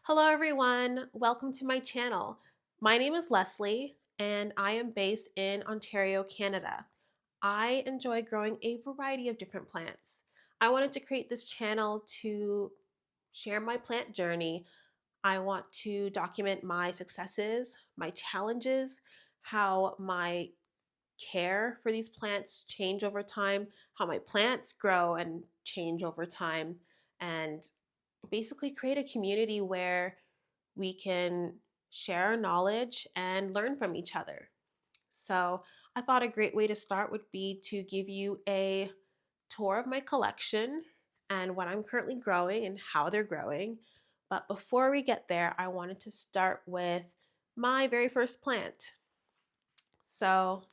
Hello, everyone. Welcome to my channel. My name is Leslie, and I am based in Ontario, Canada. I enjoy growing a variety of different plants. I wanted to create this channel to share my plant journey. I want to document my successes, my challenges, how my care for these plants change over time, how my plants grow and change over time, and basically create a community where we can share our knowledge and learn from each other. So, I thought a great way to start would be to give you a tour of my collection and what I'm currently growing and how they're growing. But before we get there, I wanted to start with my very first plant. So,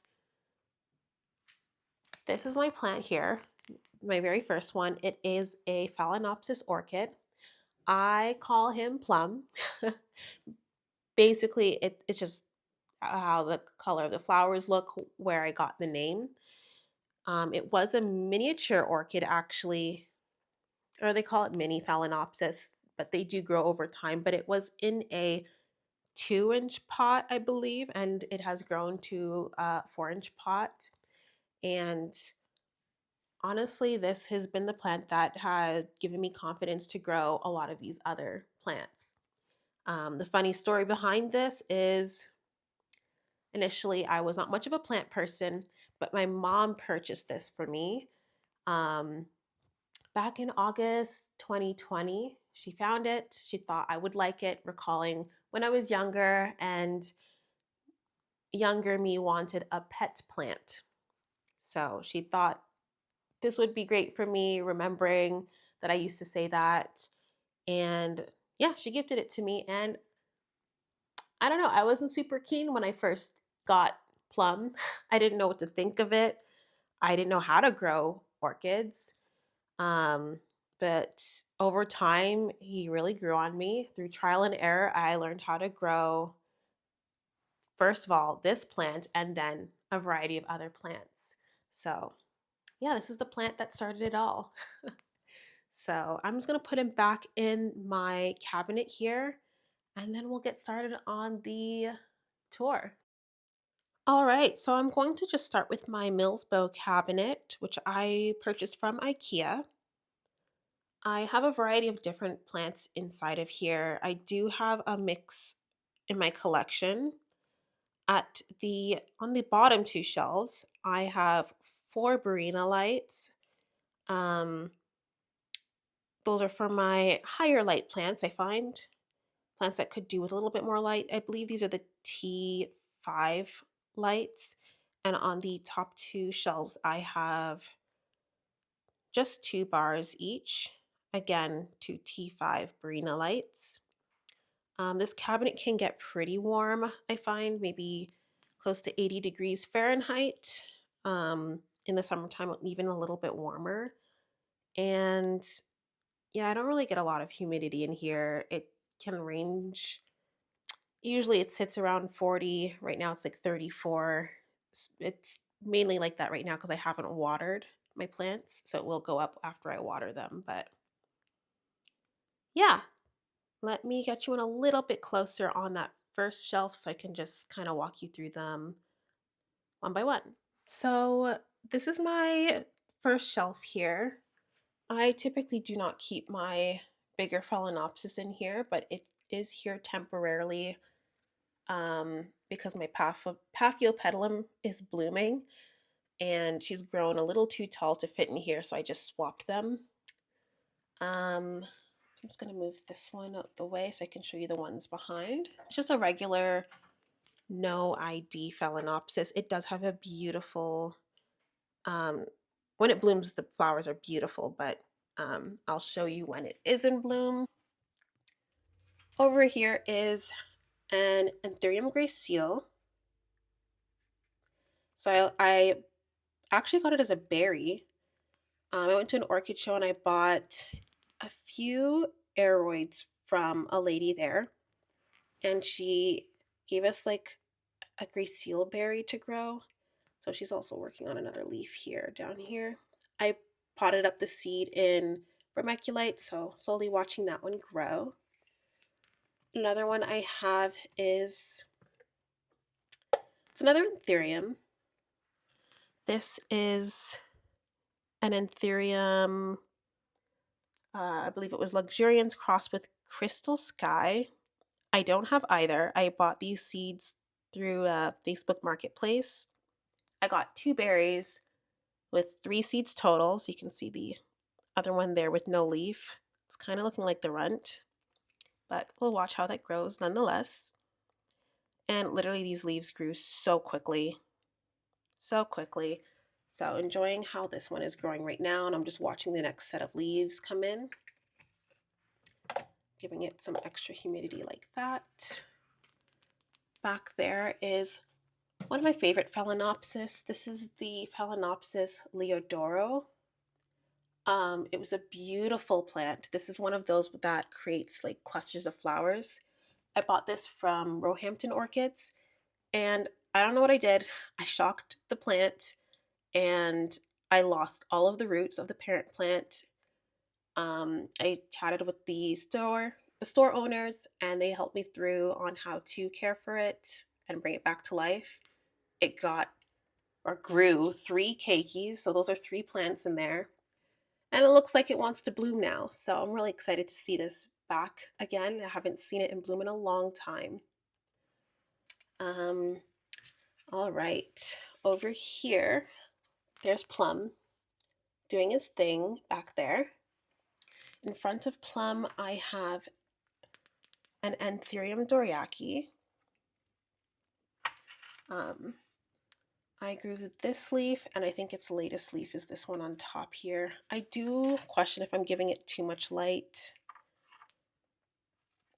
this is my plant here, my very first one. It is a Phalaenopsis orchid. I call him Plum. Basically, it's just how the color of the flowers look, where I got the name. It was a miniature orchid, actually, or they call it mini Phalaenopsis, but they do grow over time. But it was in a 2-inch pot, I believe, and it has grown to a 4-inch pot. And honestly, this has been the plant that has given me confidence to grow a lot of these other plants. The funny story behind this is initially I was not much of a plant person, but my mom purchased this for me um, back in August 2020. She found it. She thought I would like it, recalling when I was younger and younger me wanted a pet plant. So she thought this would be great for me, remembering that I used to say that. And yeah, she gifted it to me. And I don't know, I wasn't super keen when I first got Plum. I didn't know what to think of it. I didn't know how to grow orchids. Um, but over time, he really grew on me through trial and error. I learned how to grow, first of all, this plant and then a variety of other plants. So, yeah, this is the plant that started it all. So, I'm just going to put him back in my cabinet here and then we'll get started on the tour. All right, so I'm going to just start with my Milsbo cabinet, which I purchased from IKEA. I have a variety of different plants inside of here. I do have a mix in my collection. At the on the bottom two shelves, I have four Barina lights. Um, those are for my higher light plants. I find plants that could do with a little bit more light. I believe these are the T5 lights. And on the top two shelves, I have just two bars each. Again, two T5 Barina lights. This cabinet can get pretty warm, I find, maybe close to 80 degrees Fahrenheit. In the summertime, even a little bit warmer. And yeah, I don't really get a lot of humidity in here. It can range, usually it sits around 40. Right now it's like 34. It's mainly like that right now because I haven't watered my plants. So it will go up after I water them. But yeah, let me get you in a little bit closer on that first shelf so I can just kind of walk you through them one by one. So, this is my first shelf here. I typically do not keep my bigger Phalaenopsis in here, but it is here temporarily because my Paphiopedilum is blooming and she's grown a little too tall to fit in here, so I just swapped them. So I'm just going to move this one out the way so I can show you the ones behind. It's just a regular no ID Phalaenopsis. It does have a beautiful, when it blooms, the flowers are beautiful, but I'll show you when it is in bloom. Over here is an Anthurium gray seal. So I actually got it as a berry. I went to an orchid show and I bought a few aeroids from a lady there, and she gave us like a gray seal berry to grow. So she's also working on another leaf here down here. I potted up the seed in vermiculite, so slowly watching that one grow. Another one I have is, it's another anthurium. This is an anthurium, I believe it was luxuriance crossed with crystal sky. I don't have either. I bought these seeds through a Facebook marketplace. I got 2 berries with 3 seeds total, so you can see the other one there with no leaf. It's kind of looking like the runt, but we'll watch how that grows nonetheless. And literally these leaves grew so quickly, so quickly. So enjoying how this one is growing right now, and I'm just watching the next set of leaves come in, giving it some extra humidity like that. Back there is one of my favorite Phalaenopsis. This is the Phalaenopsis Leodoro. It was a beautiful plant. This is one of those that creates like clusters of flowers. I bought this from Roehampton Orchids, and I don't know what I did. I shocked the plant and I lost all of the roots of the parent plant. I chatted with the store owners, and they helped me through on how to care for it and bring it back to life. It got or grew 3 keikis, so those are 3 plants in there. And it looks like it wants to bloom now. So I'm really excited to see this back again. I haven't seen it in bloom in a long time. All right, over here, there's Plum doing his thing back there. In front of Plum, I have an Anthurium doriaki. I grew this leaf, and I think its latest leaf is this one on top here. I do question if I'm giving it too much light,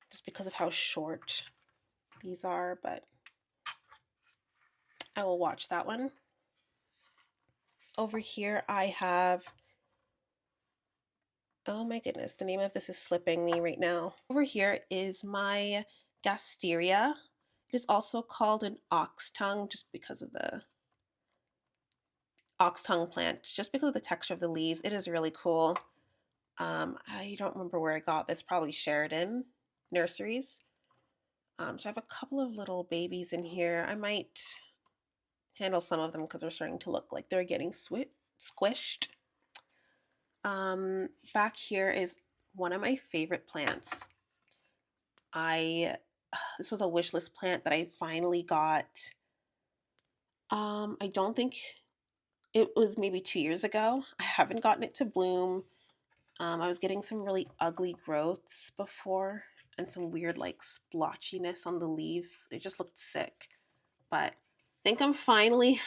just because of how short these are, but I will watch that one. Over here I have, oh my goodness, the name of this is slipping me right now. Over here is my Gasteria. It is also called an ox tongue just because of the ox tongue plant, just because of the texture of the leaves. It is really cool. I don't remember where I got this, probably Sheridan Nurseries. So I have a couple of little babies in here. I might handle some of them because they're starting to look like they're getting squished. Back here is one of my favorite plants. This was a wish list plant that I finally got. I don't think it was maybe 2 years ago. I haven't gotten it to bloom. I was getting some really ugly growths before and some weird like splotchiness on the leaves. It just looked sick. But I think I'm finally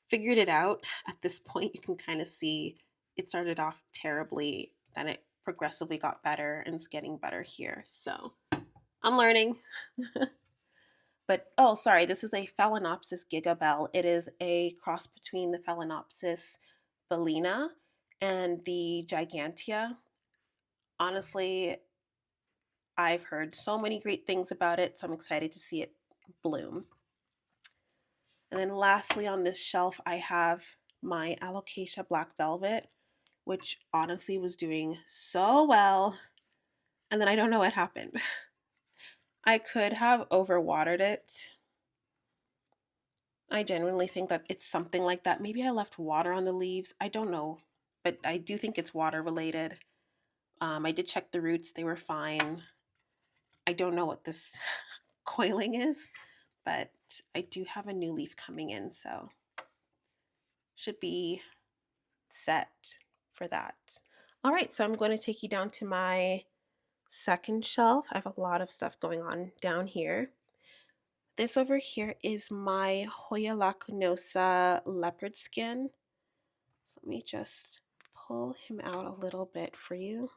figured it out. At this point, you can kind of see it started off terribly, then it progressively got better, and it's getting better here. So I'm learning. But oh, sorry, this is a Phalaenopsis gigabel. It is a cross between the Phalaenopsis bellina and the gigantea. Honestly, I've heard so many great things about it, so I'm excited to see it bloom. And then lastly on this shelf, I have my Alocasia Black Velvet, which honestly was doing so well. And then I don't know what happened. I could have overwatered it. I genuinely think that it's something like that. Maybe I left water on the leaves. I don't know, but I do think it's water related. I did check the roots. They were fine. I don't know what this coiling is, but I do have a new leaf coming in, so should be set for that. All right, so I'm going to take you down to my second shelf. I have a lot of stuff going on down here. This over here is my Hoya lacunosa leopard skin. So let me just pull him out a little bit for you.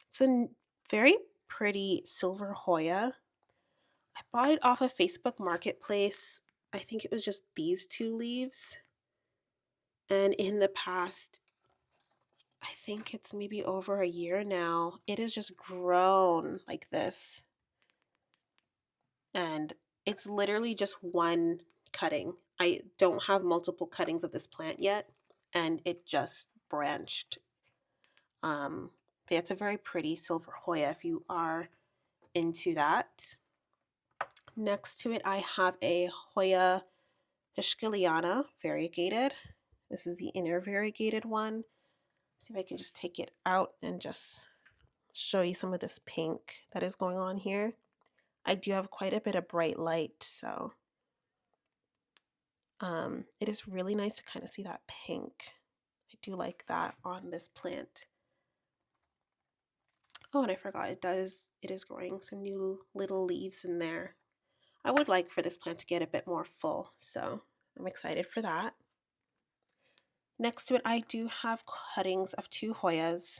It's a very pretty silver Hoya. I bought it off of Facebook Marketplace. I think it was just these 2 leaves. And in the past, I think it's maybe over a year now, it has just grown like this. And it's literally just one cutting. I don't have multiple cuttings of this plant yet, and it just branched. But it's a very pretty silver Hoya if you are into that. Next to it, I have a Hoya Hischeliana variegated. This is the inner variegated one. See if I can just take it out and just show you some of this pink that is going on here. I do have quite a bit of bright light, so it is really nice to kind of see that pink. I do like that on this plant. Oh, and I forgot, it is growing some new little leaves in there. I would like for this plant to get a bit more full, so I'm excited for that. Next to it, I do have cuttings of two Hoyas.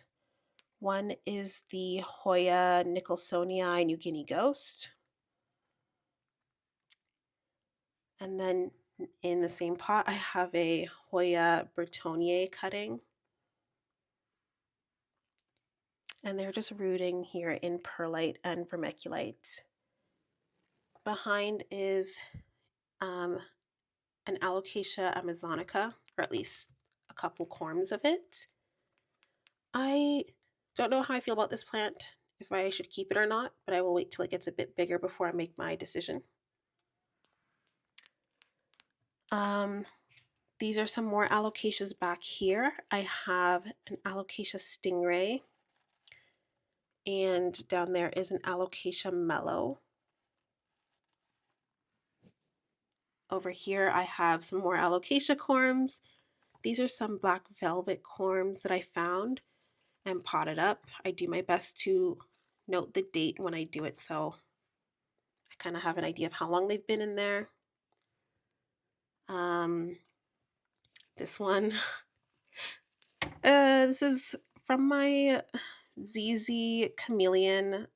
One is the Hoya Nicholsonii New Guinea Ghost. And then in the same pot, I have a Hoya Bretonnier cutting. And they're just rooting here in perlite and vermiculite. Behind is an Alocasia amazonica, or at least a couple corms of it. I don't know how I feel about this plant, if I should keep it or not, but I will wait till it gets a bit bigger before I make my decision. These are some more alocasias back here. I have an alocasia stingray, and down there is an alocasia mellow. Over here I have some more alocasia corms. These are some black velvet corms that I found and potted up. I do my best to note the date when I do it, so I kind of have an idea of how long they've been in there. This one, this is from my ZZ Chameleon.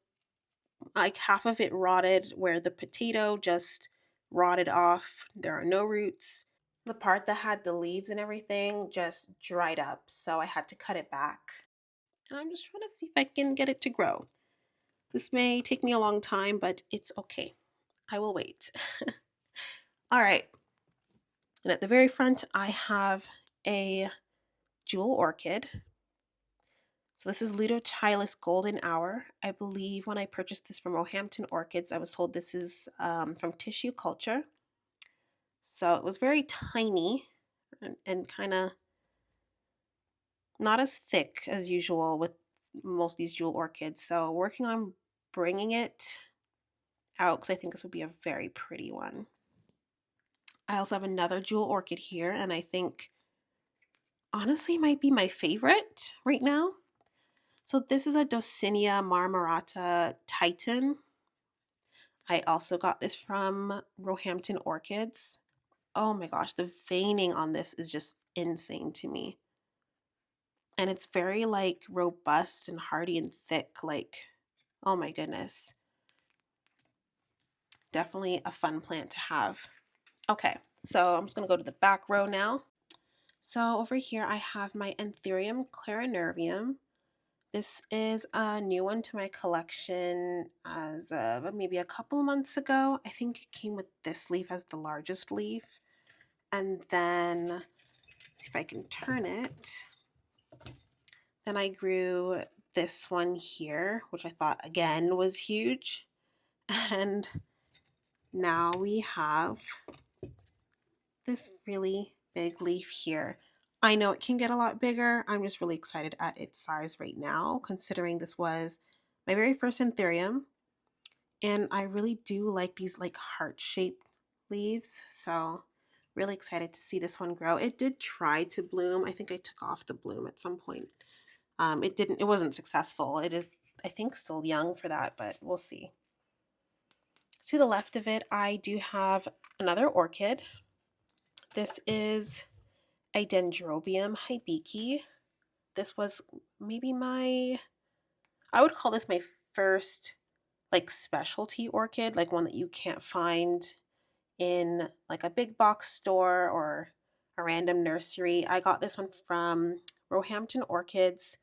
Like half of it rotted where the potato just rotted off. There are no roots. The part that had the leaves and everything just dried up, so I had to cut it back. And I'm just trying to see if I can get it to grow. This may take me a long time, but it's okay. I will wait. All right. And at the very front, I have a jewel orchid. So this is Ludochilus Golden Hour. I believe when I purchased this from Roehampton Orchids, I was told this is from tissue culture. So it was very tiny and kind of not as thick as usual with most of these jewel orchids. So working on bringing it out because I think this would be a very pretty one. I also have another jewel orchid here, and I think honestly might be my favorite right now. So this is a Dosinia marmorata Titan. I also got this from Roehampton Orchids. Oh my gosh, the veining on this is just insane to me. And it's very like robust and hardy and thick, like, oh my goodness. Definitely a fun plant to have. Okay, so I'm just gonna go to the back row now. So over here I have my Anthurium clarinervium. This is a new one to my collection as of maybe a couple months ago. I think it came with this leaf as the largest leaf. And then, let's see if I can turn it. Then I grew this one here, which I thought again was huge. And now we have this really big leaf here. I know it can get a lot bigger. I'm just really excited at its size right now, considering this was my very first anthurium. And I really do like these like heart-shaped leaves. So really excited to see this one grow. It did try to bloom. I think I took off the bloom at some point. It wasn't successful. It is, I think, still young for that, but we'll see. To the left of it, I do have another orchid. This is a Dendrobium hibiki. This was maybe I would call this my first like specialty orchid, like one that you can't find in like a big box store or a random nursery. I got this one from Roehampton Orchids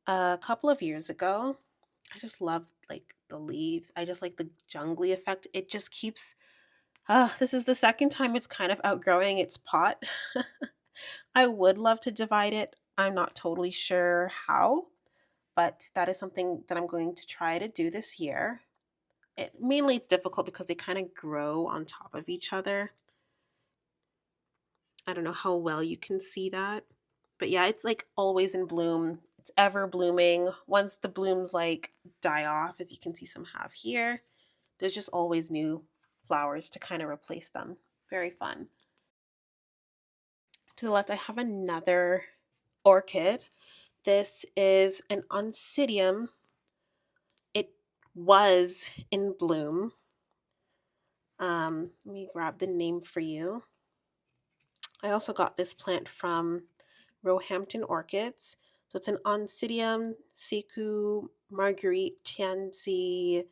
a couple of years ago. I just love like the leaves. I just like the jungly effect. It just keeps this is the second time it's kind of outgrowing its pot. I would love to divide it. I'm not totally sure how, but that is something that I'm going to try to do this year. Mainly it's difficult because they kind of grow on top of each other. I don't know how well you can see that. But yeah, it's like always in bloom. It's ever blooming. Once the blooms like die off, as you can see some have here, there's just always new flowers to kind of replace them. Very fun. To the left, I have another orchid. This is an oncidium. It was in bloom. Let me grab the name for you. I also got this plant from Roehampton Orchids. So it's an Oncidium Siku Marguerite Tansy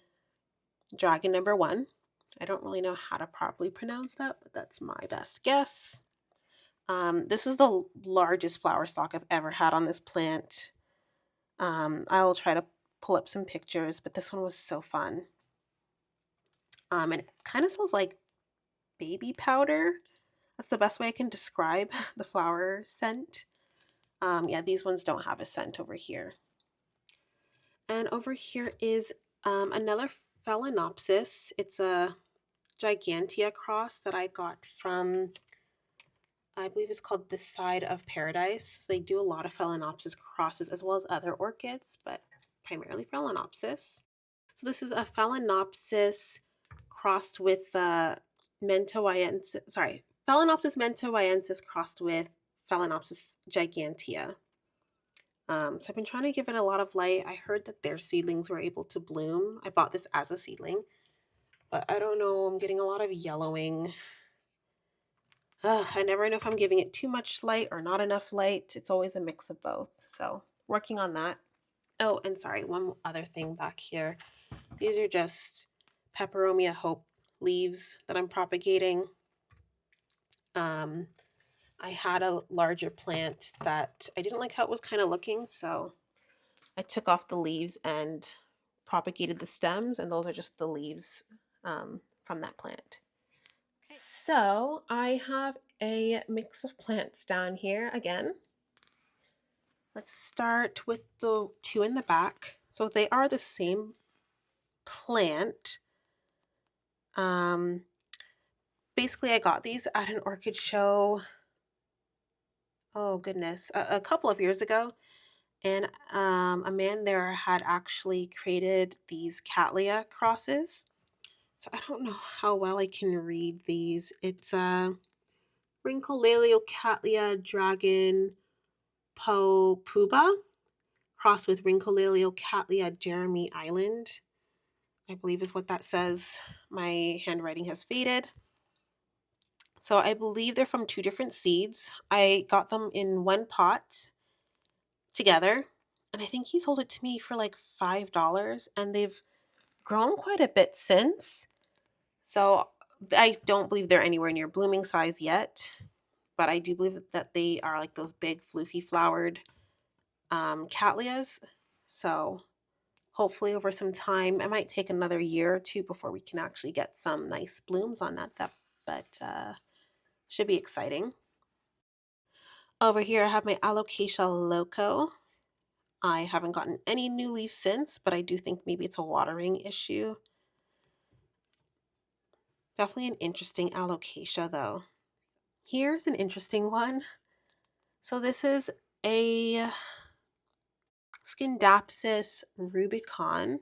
Dragon number 1. I don't really know how to properly pronounce that, but that's my best guess. This is the largest flower stalk I've ever had on this plant. I'll try to pull up some pictures, but this one was so fun. And it kind of smells like baby powder. That's the best way I can describe the flower scent. Yeah, these ones don't have a scent over here. And over here is another Phalaenopsis. It's a Gigantea cross that I got from, I believe it's called This Side of Paradise. So they do a lot of Phalaenopsis crosses as well as other orchids, but primarily Phalaenopsis. So this is a Phalaenopsis crossed with Phalaenopsis mentoiensis crossed with Phalaenopsis gigantea. So I've been trying to give it a lot of light. I heard that their seedlings were able to bloom. I bought this as a seedling, but I don't know. I'm getting a lot of yellowing. I never know if I'm giving it too much light or not enough light. It's always a mix of both. So working on that. Oh, and sorry, one other thing back here. These are just Peperomia Hope leaves that I'm propagating. I had a larger plant that I didn't like how it was kind of looking, so I took off the leaves and propagated the stems, and those are just the leaves from that plant. So I have a mix of plants down here again. Let's start with the two in the back. So they are the same plant. Basically, I got these at an orchid show. Oh goodness, a couple of years ago. And a man there had actually created these Cattleya crosses. So I don't know how well I can read these. It's Rhyncholaleo Cattleya Dragon Po Puba crossed with Rhyncholaleo Cattleya Jeremy Island. I believe is what that says. My handwriting has faded. So I believe they're from 2 different seeds. I got them in one pot together, and I think he sold it to me for like $5, and they've grown quite a bit since. So I don't believe they're anywhere near blooming size yet, but I do believe that they are like those big floofy flowered Cattleyas. So hopefully over some time, it might take another year or 2 before we can actually get some nice blooms on that but should be exciting. Over here I have my Alocasia Loco. I haven't gotten any new leaves since, but I do think maybe it's a watering issue. Definitely an interesting alocasia though. Here's an interesting one. So this is a Scindapsus rubicon.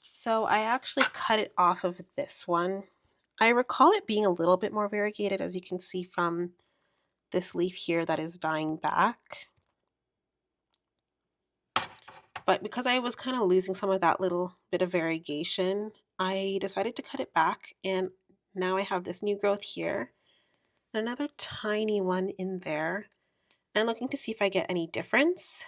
So I actually cut it off of this one. I recall it being a little bit more variegated, as you can see from this leaf here that is dying back. But because I was kind of losing some of that little bit of variegation, I decided to cut it back, and now I have this new growth here, another tiny one in there, and looking to see if I get any difference.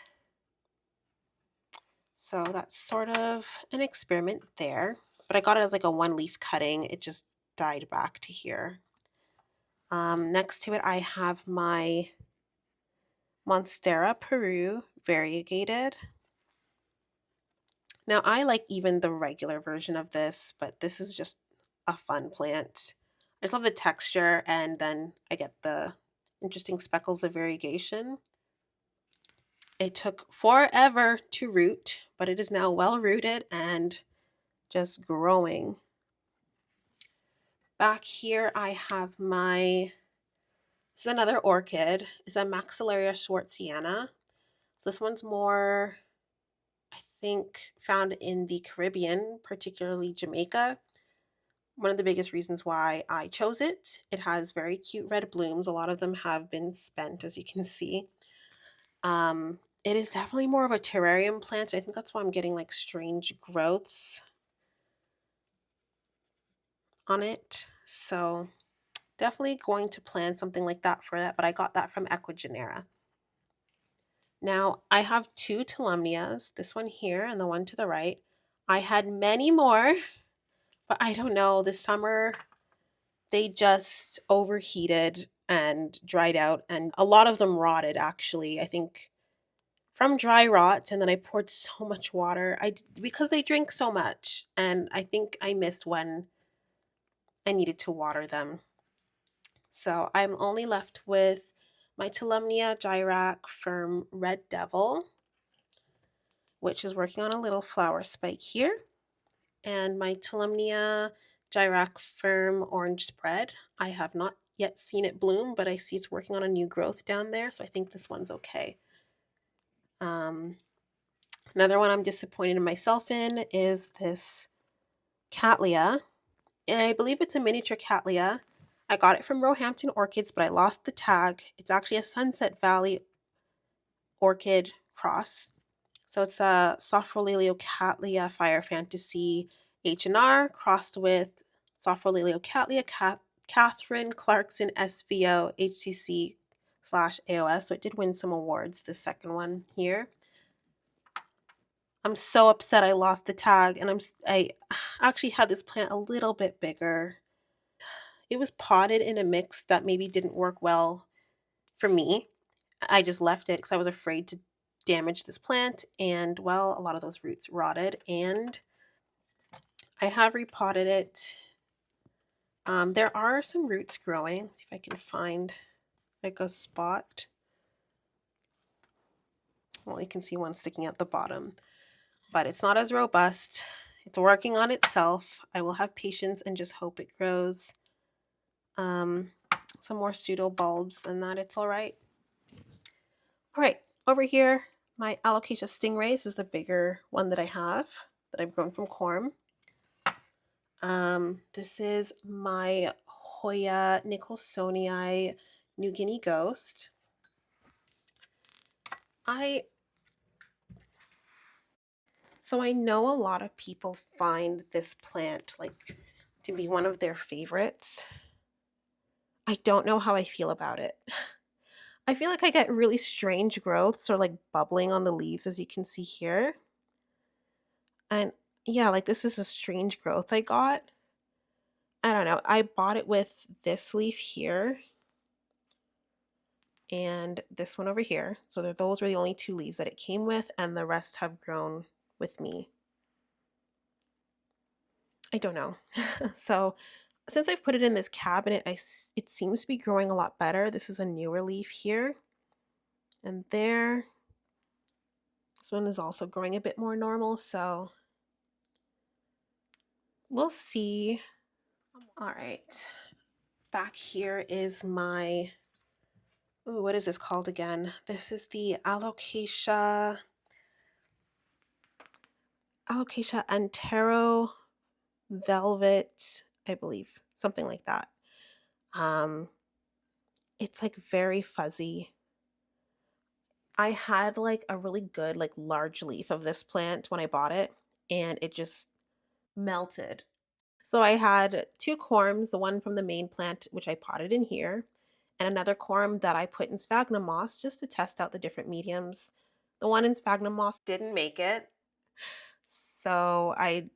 So that's sort of an experiment there, but I got it as like a 1-leaf cutting. It just died back to here. Next to it, I have my Monstera Peru variegated. Now, I like even the regular version of this, but this is just a fun plant. I just love the texture, and then I get the interesting speckles of variegation. It took forever to root, but it is now well rooted and just growing. Back here I have this is another orchid. It's a Maxillaria schwartziana. So this one's more, I think, found in the Caribbean, particularly Jamaica. One of the biggest reasons why I chose it. It has very cute red blooms. A lot of them have been spent, as you can see. It is definitely more of a terrarium plant. I think that's why I'm getting like strange growths on it. So definitely going to plan something like that for that, but I got that from Equigenera. Now I have two Tolumnias, this one here and the one to the right. I had many more, but I don't know, this summer they just overheated and dried out, and a lot of them rotted actually. I think from dry rot, and then I poured so much water. Because they drink so much, and I think I missed when I needed to water them. So I'm only left with my Tolumnia Gyrac Firm Red Devil, which is working on a little flower spike here, and my Tolumnia Gyrac Firm Orange Spread. I have not yet seen it bloom, but I see it's working on a new growth down there, so I think this one's okay. Another one I'm disappointed in myself in is this Cattleya. And I believe it's a miniature Cattleya. I got it from Roehampton Orchids, but I lost the tag. It's actually a Sunset Valley orchid cross. So it's a Sophrolilio Cattleya Fire Fantasy H&R crossed with Sophrolilio Cattleya Catherine Clarkson SVO HCC / AOS. So it did win some awards, the second one here. I'm so upset I lost the tag, and I actually had this plant a little bit bigger. It was potted in a mix that maybe didn't work well for me. I just left it because I was afraid to damage this plant, and well, a lot of those roots rotted, and I have repotted it. There are some roots growing. Let's see if I can find like a spot. Well, you can see one sticking out the bottom, but it's not as robust. It's working on itself. I will have patience and just hope it grows some more pseudo bulbs, and that it's all right. All right, over here, my Alocasia stingrays is the bigger one that I have that I've grown from corm. This is my Hoya Nicholsonii New Guinea Ghost. So I know a lot of people find this plant like to be one of their favorites. I don't know how I feel about it. I feel like I get really strange growths or like bubbling on the leaves, as you can see here. And yeah, like this is a strange growth I got. I don't know. I bought it with this leaf here and this one over here. So those were the only two leaves that it came with, and the rest have grown with me. I don't know. So since I've put it in this cabinet, it seems to be growing a lot better. This is a newer leaf here. And there. This one is also growing a bit more normal, so we'll see. All right. Back here is my, ooh, what is this called again? This is the Alocasia Antero Velvet, I believe, something like that. It's like very fuzzy. I had like a really good like large leaf of this plant when I bought it, and it just melted. So I had two corms, the one from the main plant, which I potted in here, and another corm that I put in sphagnum moss just to test out the different mediums. The one in sphagnum moss didn't make it. So I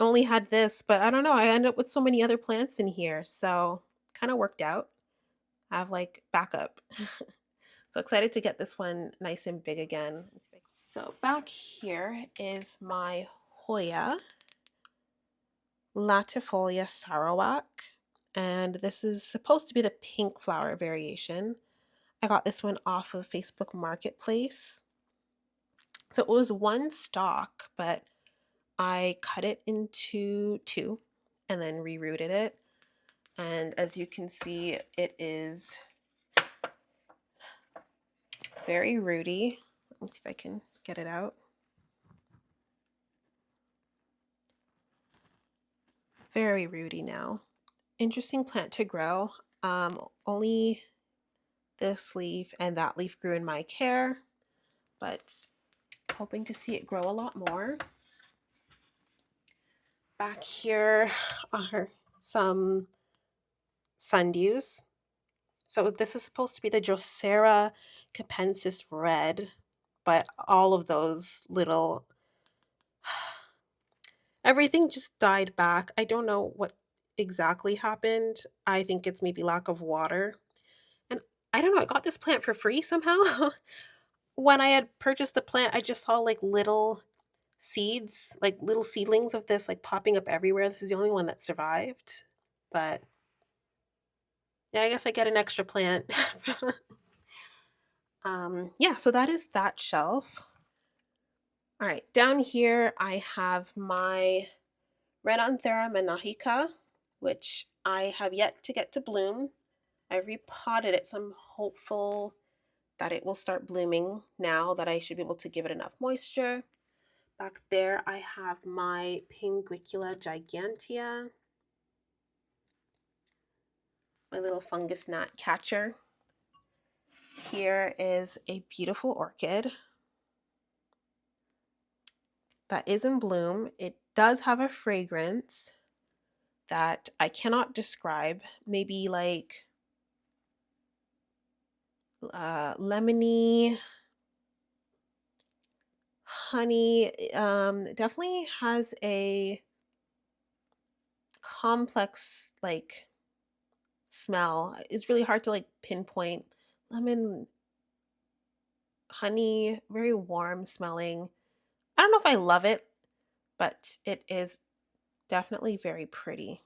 only had this, but I don't know. I ended up with so many other plants in here. So kind of worked out. I have like backup. So excited to get this one nice and big again. So back here is my Hoya Latifolia Sarawak, and this is supposed to be the pink flower variation. I got this one off of Facebook Marketplace. So it was one stalk, but I cut it into two and then rerooted it. And as you can see, it is very rooty. Let me see if I can get it out. Very rooty now. Interesting plant to grow. Only this leaf and that leaf grew in my care, but hoping to see it grow a lot more. Back here are some sundews. So this is supposed to be the Drosera capensis red, but all of those little, everything just died back. I don't know what exactly happened. I think it's maybe lack of water. And I don't know, I got this plant for free somehow. When I had purchased the plant, I just saw like little seeds, like little seedlings of this like popping up everywhere. This is the only one that survived. But yeah, I guess I get an extra plant. Yeah, so that is that shelf. All right, down here I have my red anthurium anahica, which I have yet to get to bloom. I repotted it, so I'm hopeful that it will start blooming now that I should be able to give it enough moisture. Back there I have my Pinguicula gigantea, my little fungus gnat catcher. Here is a beautiful orchid that is in bloom. It does have a fragrance that I cannot describe. Maybe like lemony, honey. Definitely has a complex like smell. It's really hard to like pinpoint. Lemon, honey, very warm smelling. I don't know if I love it, but it is definitely very pretty.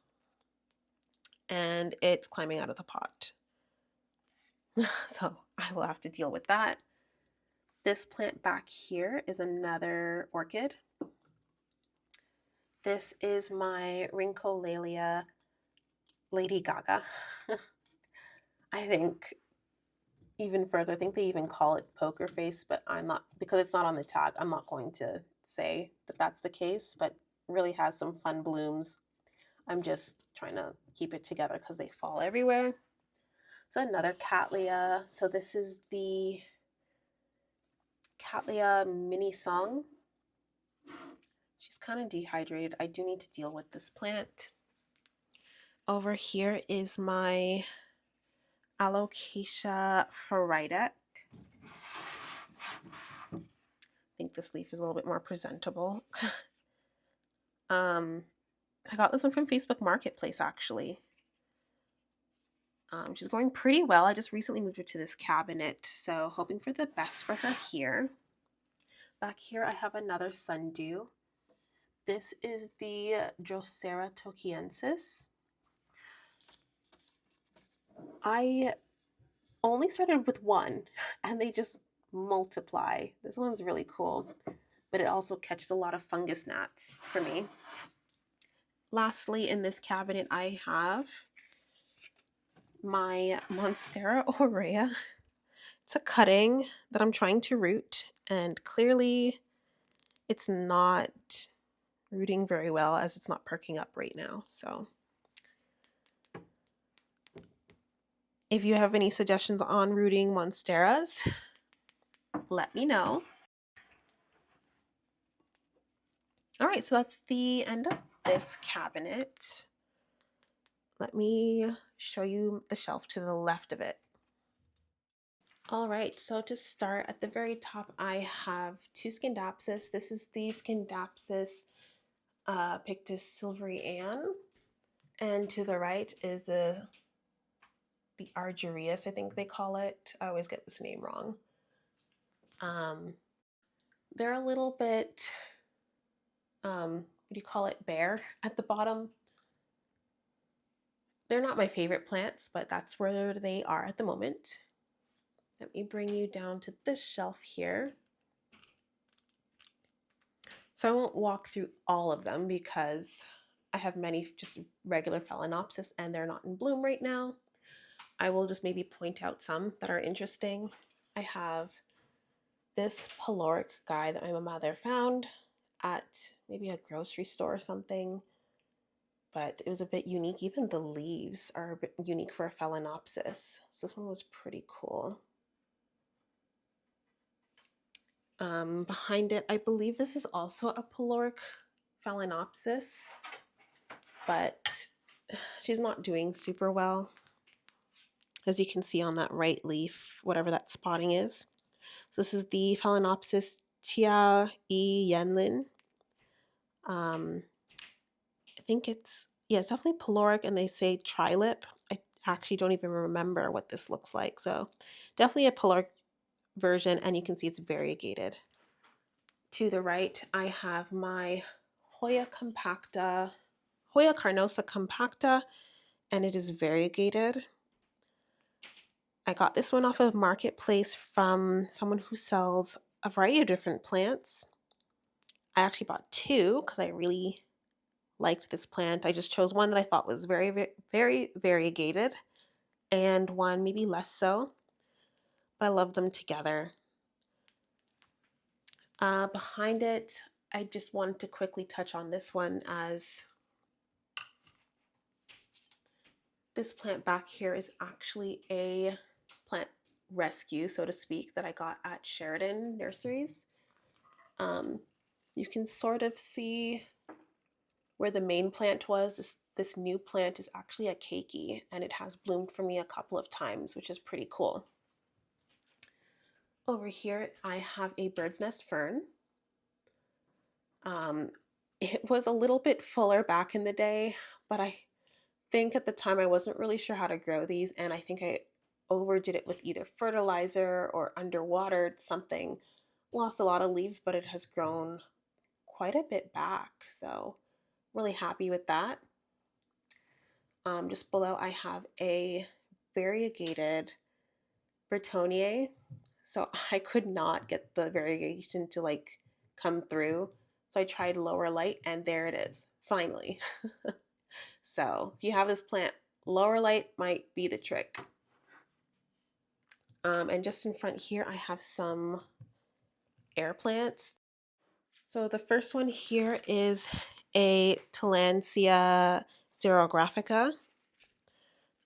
And it's climbing out of the pot. So I will have to deal with that. This plant back here is another orchid. This is my Rhincolalia Lady Gaga. I think even further, I think they even call it poker face, but I'm not, because it's not on the tag, I'm not going to say that that's the case, but really has some fun blooms. I'm just trying to keep it together because they fall everywhere. So another Cattleya. So this is the Cattleya mini song. She's kind of dehydrated. I do need to deal with this plant. Over here is my Alocasia ferrita. I think this leaf is a little bit more presentable. I got this one from Facebook Marketplace actually. She's going pretty well. I just recently moved her to this cabinet, so hoping for the best for her here. Back here I have another sundew. This is the Drosera tokiensis. I only started with one and they just multiply. This one's really cool, but it also catches a lot of fungus gnats for me. Lastly, in this cabinet, I have my Monstera aurea. It's a cutting that I'm trying to root, and clearly it's not rooting very well as it's not perking up right now. So if you have any suggestions on rooting Monsteras, let me know. All right, so that's the end of this cabinet. Let me show you the shelf to the left of it. All right, so to start at the very top, I have two Scindapsus. This is the Scindapsus Pictus Silvery Ann, and to the right is the Argyreus, I think they call it. I always get this name wrong. They're a little bit, what do you call it, bare at the bottom. They're not my favorite plants, but that's where they are at the moment. Let me bring you down to this shelf here. So I won't walk through all of them because I have many just regular phalaenopsis and they're not in bloom right now. I will just maybe point out some that are interesting. I have this pyloric guy that my mother found at maybe a grocery store or something, but it was a bit unique. Even the leaves are a bit unique for a phalaenopsis. So this one was pretty cool. Behind it, I believe this is also a pyloric phalaenopsis, but she's not doing super well. As you can see on that right leaf, whatever that spotting is. So this is the phalaenopsis Tia E Yenlin. I think it's definitely pyloric, and they say trilip. I actually don't even remember what this looks like. So definitely a pyloric version, and you can see it's variegated. To the right, I have my Hoya carnosa compacta, and it is variegated. I got this one off of Marketplace from someone who sells a variety of different plants. I actually bought two because I really liked this plant. I just chose one that I thought was very, very variegated, and one maybe less so. But I love them together. Behind it, I just wanted to quickly touch on this one, as this plant back here is actually a plant rescue, so to speak, that I got at Sheridan Nurseries. You can sort of see where the main plant was. This new plant is actually a keiki, and it has bloomed for me a couple of times, which is pretty cool. Over here, I have a bird's nest fern. It was a little bit fuller back in the day, but I think at the time I wasn't really sure how to grow these, and I think I overdid it with either fertilizer or underwatered something. Lost a lot of leaves, but it has grown quite a bit back, so really happy with that. Just below, I have a variegated Bretonnier. So I could not get the variegation to like come through. So I tried lower light, and there it is, finally. So if you have this plant, lower light might be the trick. And just in front here, I have some air plants. So the first one here is a Tillandsia xerographica.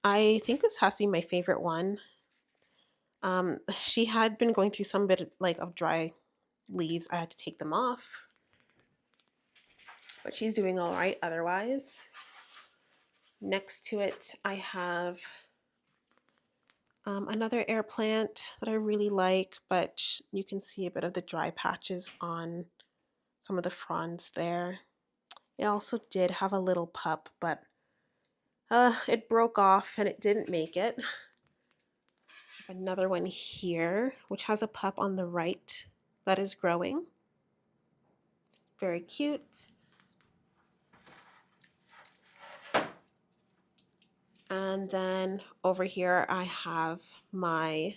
I think this has to be my favorite one. She had been going through some bit of dry leaves. I had to take them off, but she's doing all right otherwise. Next to it, I have another air plant that I really like, but you can see a bit of the dry patches on some of the fronds there. It also did have a little pup, but it broke off and it didn't make it. Another one here, which has a pup on the right that is growing. Very cute. And then over here, I have my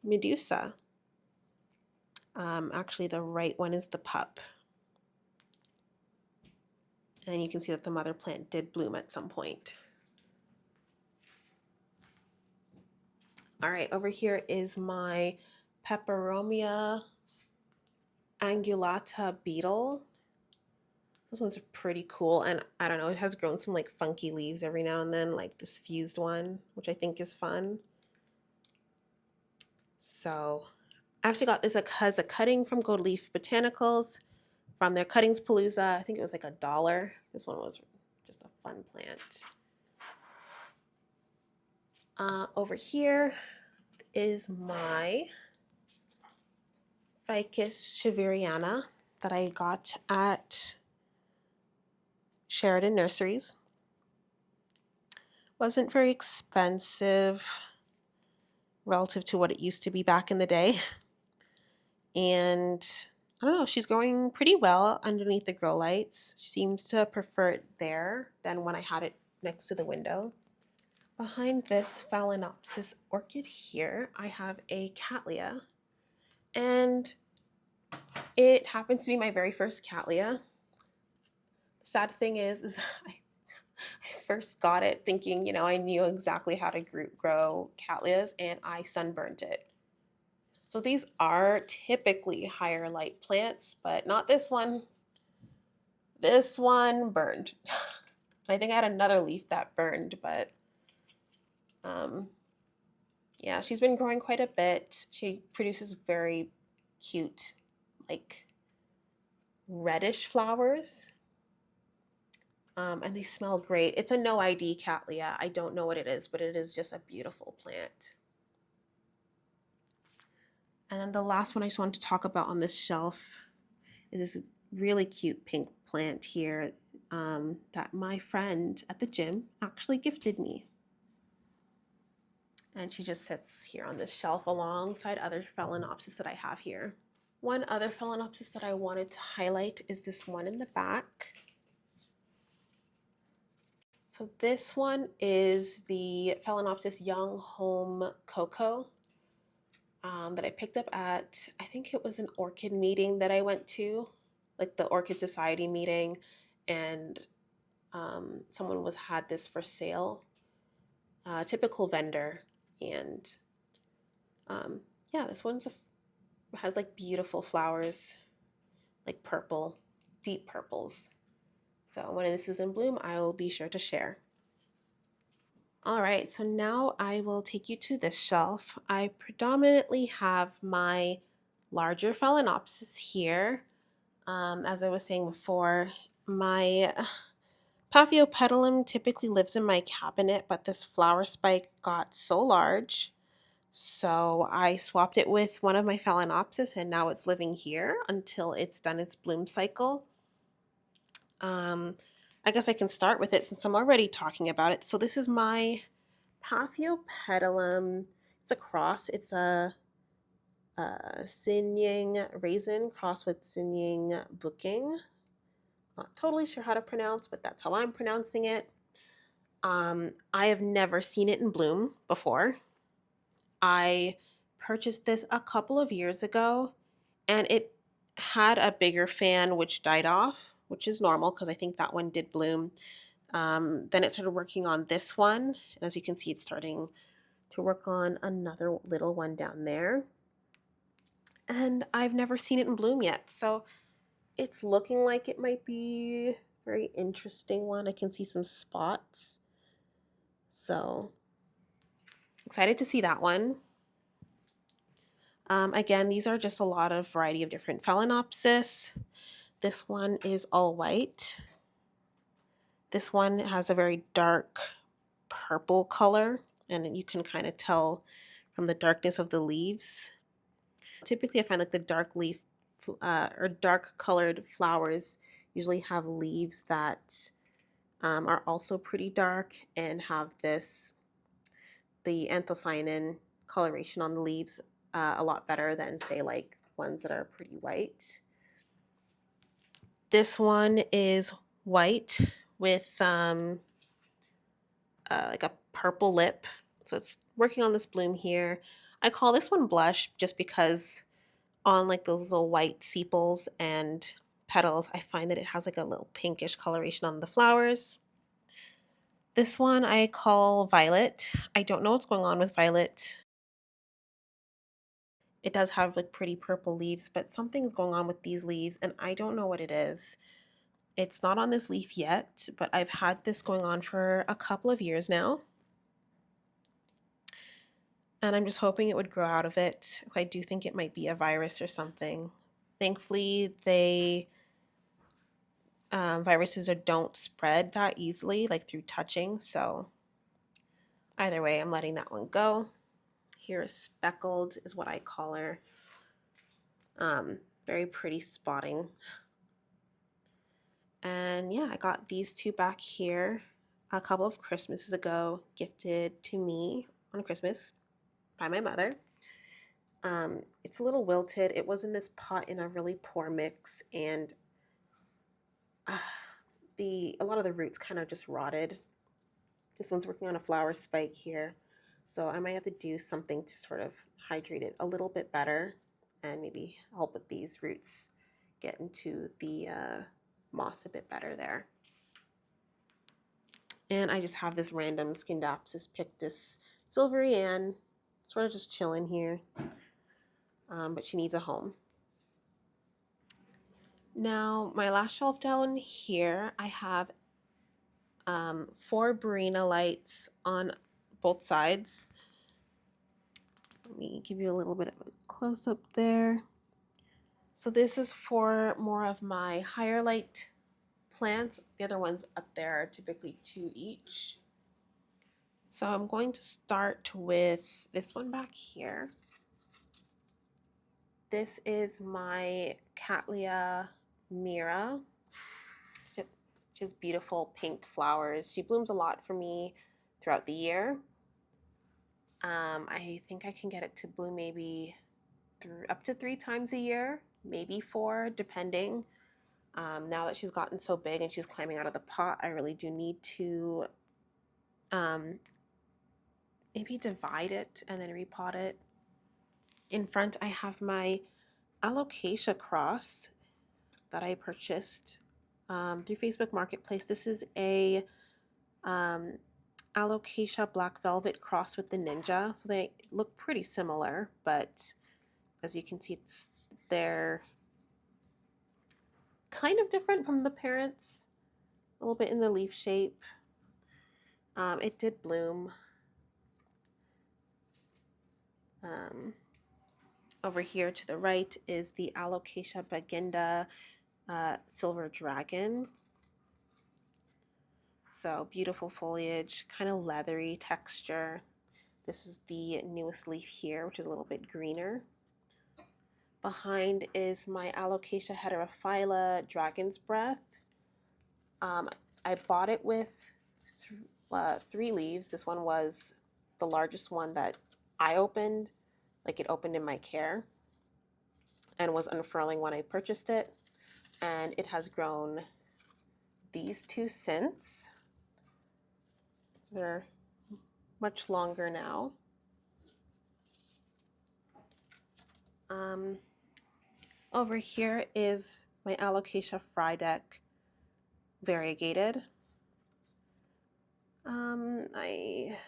Medusa. Actually, the right one is the pup. And you can see that the mother plant did bloom at some point. All right, over here is my Peperomia angulata beetle. This one's pretty cool, and I don't know, it has grown some like funky leaves every now and then, like this fused one, which I think is fun. So I actually got this as a cutting from Gold Leaf Botanicals from their Cuttings Palooza. I think it was like $1. This one was just a fun plant. Over here is my Ficus shaveriana that I got at Sheridan Nurseries. Wasn't very expensive relative to what it used to be back in the day. And I don't know, she's growing pretty well underneath the grow lights. She seems to prefer it there than when I had it next to the window. Behind this Phalaenopsis orchid here, I have a Cattleya, and it happens to be my very first Cattleya. The sad thing is I first got it thinking, I knew exactly how to grow Cattleyas, and I sunburnt it. So these are typically higher light plants, but not this one. This one burned. I think I had another leaf that burned, but um, yeah, she's been growing quite a bit. She produces very cute, like reddish flowers, and they smell great. It's a no ID Cattleya. I don't know what it is, but it is just a beautiful plant. And then the last one I just wanted to talk about on this shelf is this really cute pink plant here that my friend at the gym actually gifted me. And she just sits here on this shelf alongside other Phalaenopsis that I have here. One other Phalaenopsis that I wanted to highlight is this one in the back. So this one is the Phalaenopsis Young Home Cocoa that I picked up at, I think it was an orchid meeting that I went to, like the Orchid Society meeting, and someone had this for sale, typical vendor, and yeah, this has like beautiful flowers, like purple, deep purples. So when this is in bloom, I will be sure to share. All right, so now I will take you to this shelf. I predominantly have my larger Phalaenopsis here. As I was saying before, my Paphiopedilum typically lives in my cabinet, but this flower spike got so large, so I swapped it with one of my Phalaenopsis, and now it's living here until it's done its bloom cycle. I guess I can start with it since I'm already talking about it. So this is my Paphiopedilum. It's a cross. It's a Sinying raisin cross with Sinying booking. Not totally sure how to pronounce, but that's how I'm pronouncing it. I have never seen it in bloom before. I purchased this a couple of years ago, and it had a bigger fan which died off, which is normal because I think that one did bloom. Then it started working on this one, and as you can see, it's starting to work on another little one down there. And I've never seen it in bloom yet, so it's looking like it might be a very interesting one. I can see some spots, so excited to see that one. Again, these are just a lot of variety of different Phalaenopsis. This one is all white. This one has a very dark purple color, and you can kind of tell from the darkness of the leaves. Typically, I find like the dark leaf or dark colored flowers usually have leaves that are also pretty dark and have the anthocyanin coloration on the leaves a lot better than, say, like ones that are pretty white. This one is white with like a purple lip. So it's working on this bloom here. I call this one blush just because on like those little white sepals and petals, I find that it has like a little pinkish coloration on the flowers. This one I call violet. I don't know what's going on with violet. It does have like pretty purple leaves, but something's going on with these leaves and I don't know what it is. It's not on this leaf yet, but I've had this going on for a couple of years now. And I'm just hoping it would grow out of it. I do think it might be a virus or something. Thankfully, viruses don't spread that easily, like through touching. So either way, I'm letting that one go. Here is Speckled, is what I call her. Very pretty spotting. And yeah, I got these two back here a couple of Christmases ago, gifted to me on Christmas by my mother. It's a little wilted. It was in this pot in a really poor mix, and a lot of the roots kind of just rotted. This one's working on a flower spike here. So I might have to do something to sort of hydrate it a little bit better and maybe help with these roots get into the moss a bit better there. And I just have this random Scindapsus pictus silvery Ann sort of just chilling here, but she needs a home. Now my last shelf down here, I have 4 Barina lights on both sides. Let me give you a little bit of a close-up there. So this is for more of my higher light plants. The other ones up there are typically 2 each. So I'm going to start with this one back here. This is my Cattleya Mira, which is beautiful pink flowers. She blooms a lot for me throughout the year. I think I can get it to bloom maybe up to 3 times a year, maybe 4, depending. Now that she's gotten so big and she's climbing out of the pot, I really do need to maybe divide it and then repot it. In front, I have my alocasia cross that I purchased through Facebook Marketplace. This is a alocasia black velvet cross with the ninja. So they look pretty similar, but as you can see, they're kind of different from the parents, a little bit in the leaf shape. It did bloom. Over here to the right is the Alocasia baginda silver dragon. So beautiful foliage, kind of leathery texture. This is the newest leaf here, which is a little bit greener. Behind is my Alocasia heterophylla dragon's breath. I bought it with 3 leaves. This one was the largest one that I opened. Like, it opened in my care and was unfurling when I purchased it. And it has grown these 2 since. They're much longer now. Over here is my Alocasia Frydek variegated. I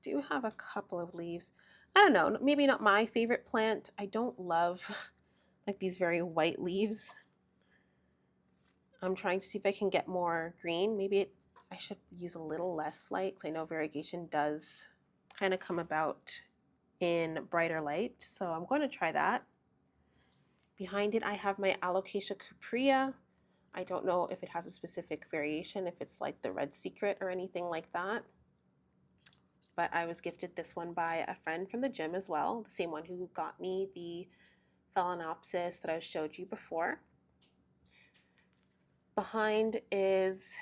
do have a couple of leaves. I don't know, maybe not my favorite plant. I don't love like these very white leaves. I'm trying to see if I can get more green. Maybe I should use a little less light, because I know variegation does kind of come about in brighter light. So I'm going to try that. Behind it, I have my Alocasia cuprea. I don't know if it has a specific variation, if it's like the Red Secret or anything like that. But I was gifted this one by a friend from the gym as well, the same one who got me the phalaenopsis that I showed you before. Behind is,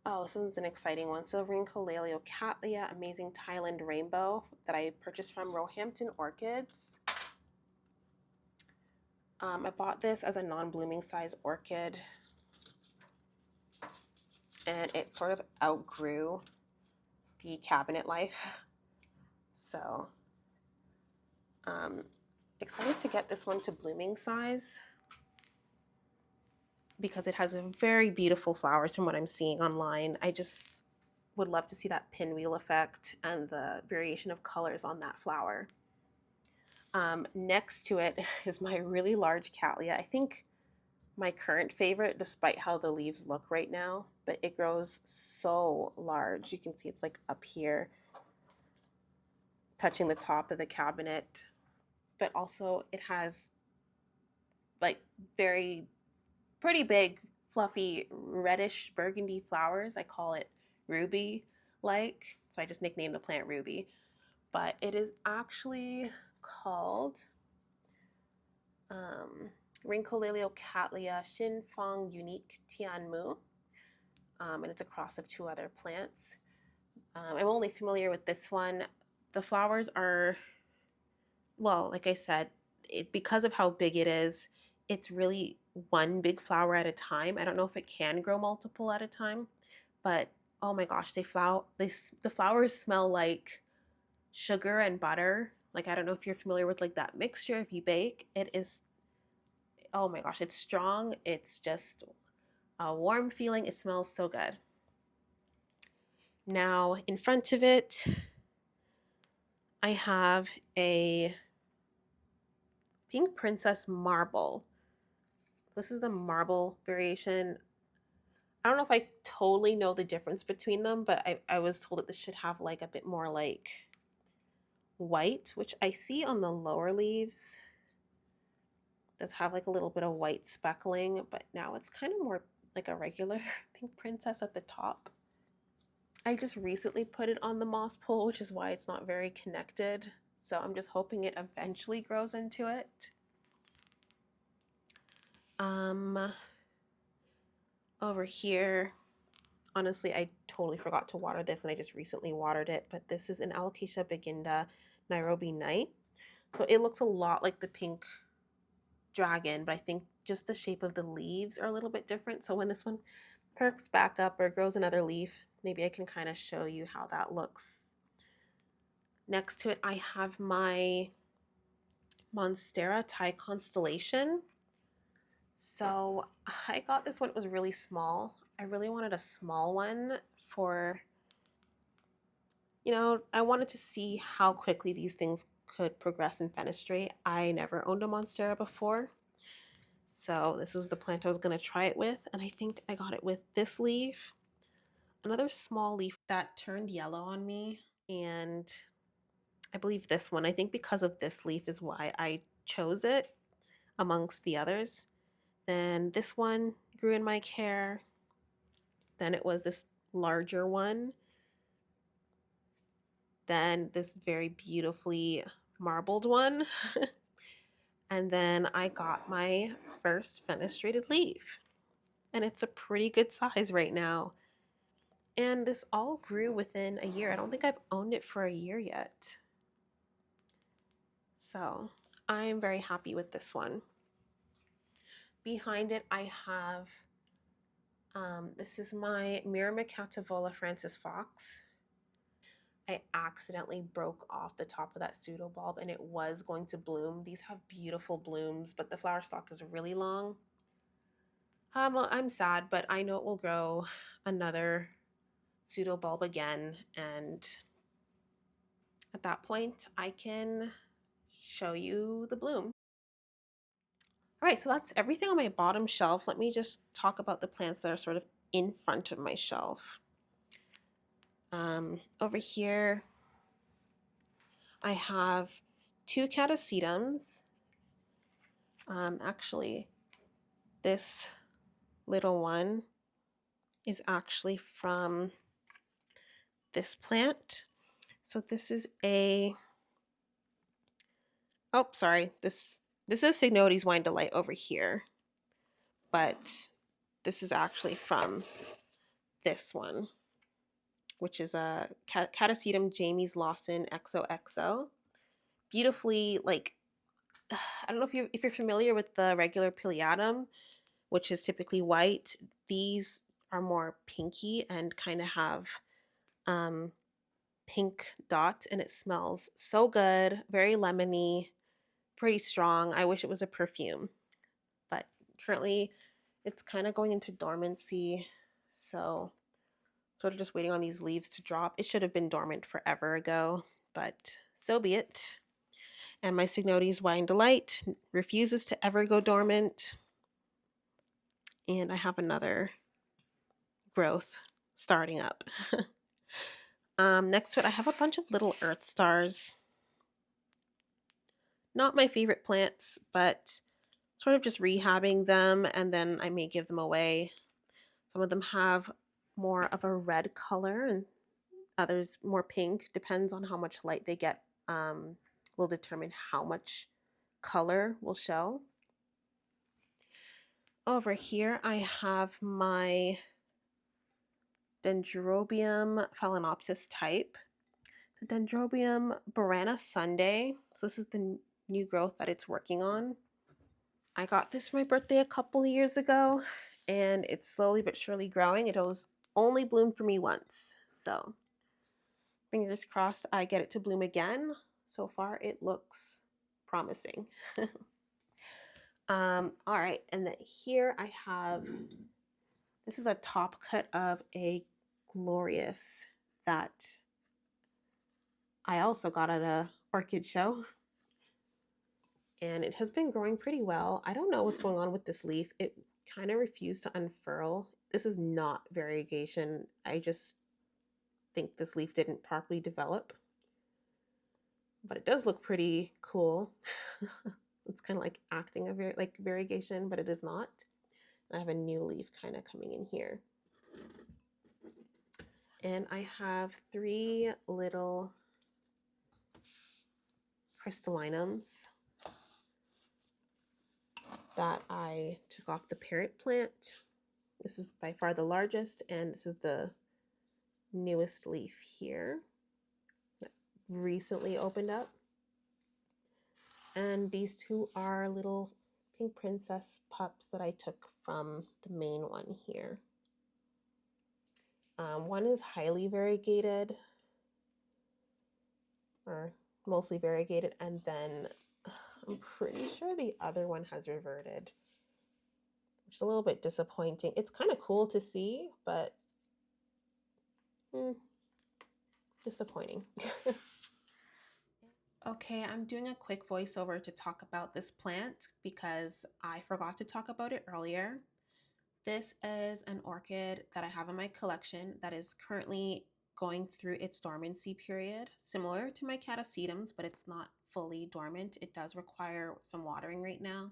oh, this one's an exciting one. Silverincolaleo Cattleya, Amazing Thailand Rainbow, that I purchased from Roehampton Orchids. I bought this as a non-blooming size orchid, and it sort of outgrew the cabinet life. So excited to get this one to blooming size, because it has a very beautiful flowers from what I'm seeing online. I just would love to see that pinwheel effect and the variation of colors on that flower. Next to it is my really large Cattleya. I think my current favorite, despite how the leaves look right now, but it grows so large. You can see it's like up here, touching the top of the cabinet, but also it has like pretty big, fluffy, reddish burgundy flowers. I call it ruby-like, so I just nicknamed the plant Ruby. But it is actually called Rincolaleo Cattleya Xinfang Unique Tianmu, and it's a cross of 2 other plants. I'm only familiar with this one. The flowers are, well, like I said, because of how big it is, it's really one big flower at a time. I don't know if it can grow multiple at a time, but Oh my gosh, the flowers smell like sugar and butter. Like, I don't know if you're familiar with like that mixture if you bake. It is, oh my gosh, it's strong. It's just a warm feeling. It smells so good. Now, in front of it, I have a pink princess marble. This is the marble variation. I don't know if I totally know the difference between them, but I was told that this should have like a bit more like white, which I see on the lower leaves. It does have like a little bit of white speckling, but now it's kind of more like a regular pink princess at the top. I just recently put it on the moss pole, which is why it's not very connected. So I'm just hoping it eventually grows into it. Over here, honestly, I totally forgot to water this and I just recently watered it, but this is an Alocasia beginda Nairobi Night. So it looks a lot like the pink dragon, but I think just the shape of the leaves are a little bit different. So when this one perks back up or grows another leaf, maybe I can kind of show you how that looks. Next to it, I have my Monstera Thai Constellation. So I got this one, it was really small. I really wanted a small one for, you know, I wanted to see how quickly these things could progress in fenestrate. I never owned a Monstera before. So this was the plant I was going to try it with. And I think I got it with this leaf, another small leaf that turned yellow on me. And I believe this one, I think because of this leaf is why I chose it amongst the others. Then this one grew in my care. Then it was this larger one. Then this very beautifully marbled one. And then I got my first fenestrated leaf. And it's a pretty good size right now. And this all grew within a year. I don't think I've owned it for a year yet. So I'm very happy with this one. Behind it, I have, this is my Myrmecativola Francis Fox. I accidentally broke off the top of that pseudo bulb and it was going to bloom. These have beautiful blooms, but the flower stalk is really long. Well, I'm sad, but I know it will grow another pseudo bulb again, and at that point I can show you the bloom. All right, so that's everything on my bottom shelf. Let me just talk about the plants that are sort of in front of my shelf. Over here I have two catasetums. Actually, this little one is actually from this plant. So this is a, oh, sorry, this is Signodes Wine Delight over here, but this is actually from this one, which is a Catasetum Jamie's Lawson XOXO. Beautifully, like, I don't know if you're familiar with the regular Pileatum, which is typically white. These are more pinky and kind of have pink dots, and it smells so good, very lemony, pretty strong. I wish it was a perfume, but currently it's kind of going into dormancy, so sort of just waiting on these leaves to drop. It should have been dormant forever ago, but so be it. And my Signodes Wine Delight refuses to ever go dormant. And I have another growth starting up. Next to it, I have a bunch of little earth stars. Not my favorite plants, but sort of just rehabbing them, and then I may give them away. Some of them have more of a red color and others more pink. Depends on how much light they get, will determine how much color will show. Over here I have my Dendrobium phalaenopsis type. The Dendrobium Borana Sunday. So this is the new growth that it's working on. I got this for my birthday a couple years ago, and it's slowly but surely growing. It was only bloomed for me once. So fingers crossed I get it to bloom again. So far it looks promising. All right, and then here I have, this is a top cut of a glorious that I also got at a orchid show. And it has been growing pretty well. I don't know what's going on with this leaf. It kind of refused to unfurl. This is not variegation. I just think this leaf didn't properly develop. But it does look pretty cool. It's kind of like acting like variegation, but it is not. And I have a new leaf kind of coming in here. And I have 3 little crystallinums that I took off the parent plant. This is by far the largest, and this is the newest leaf here that recently opened up. And these 2 are little pink princess pups that I took from the main one here. One is highly variegated, or mostly variegated, and then I'm pretty sure the other one has reverted, which is a little bit disappointing. It's kind of cool to see, but disappointing. Okay, I'm doing a quick voiceover to talk about this plant because I forgot to talk about it earlier. This is an orchid that I have in my collection that is currently going through its dormancy period, similar to my catasetums, but it's not fully dormant. It does require some watering right now.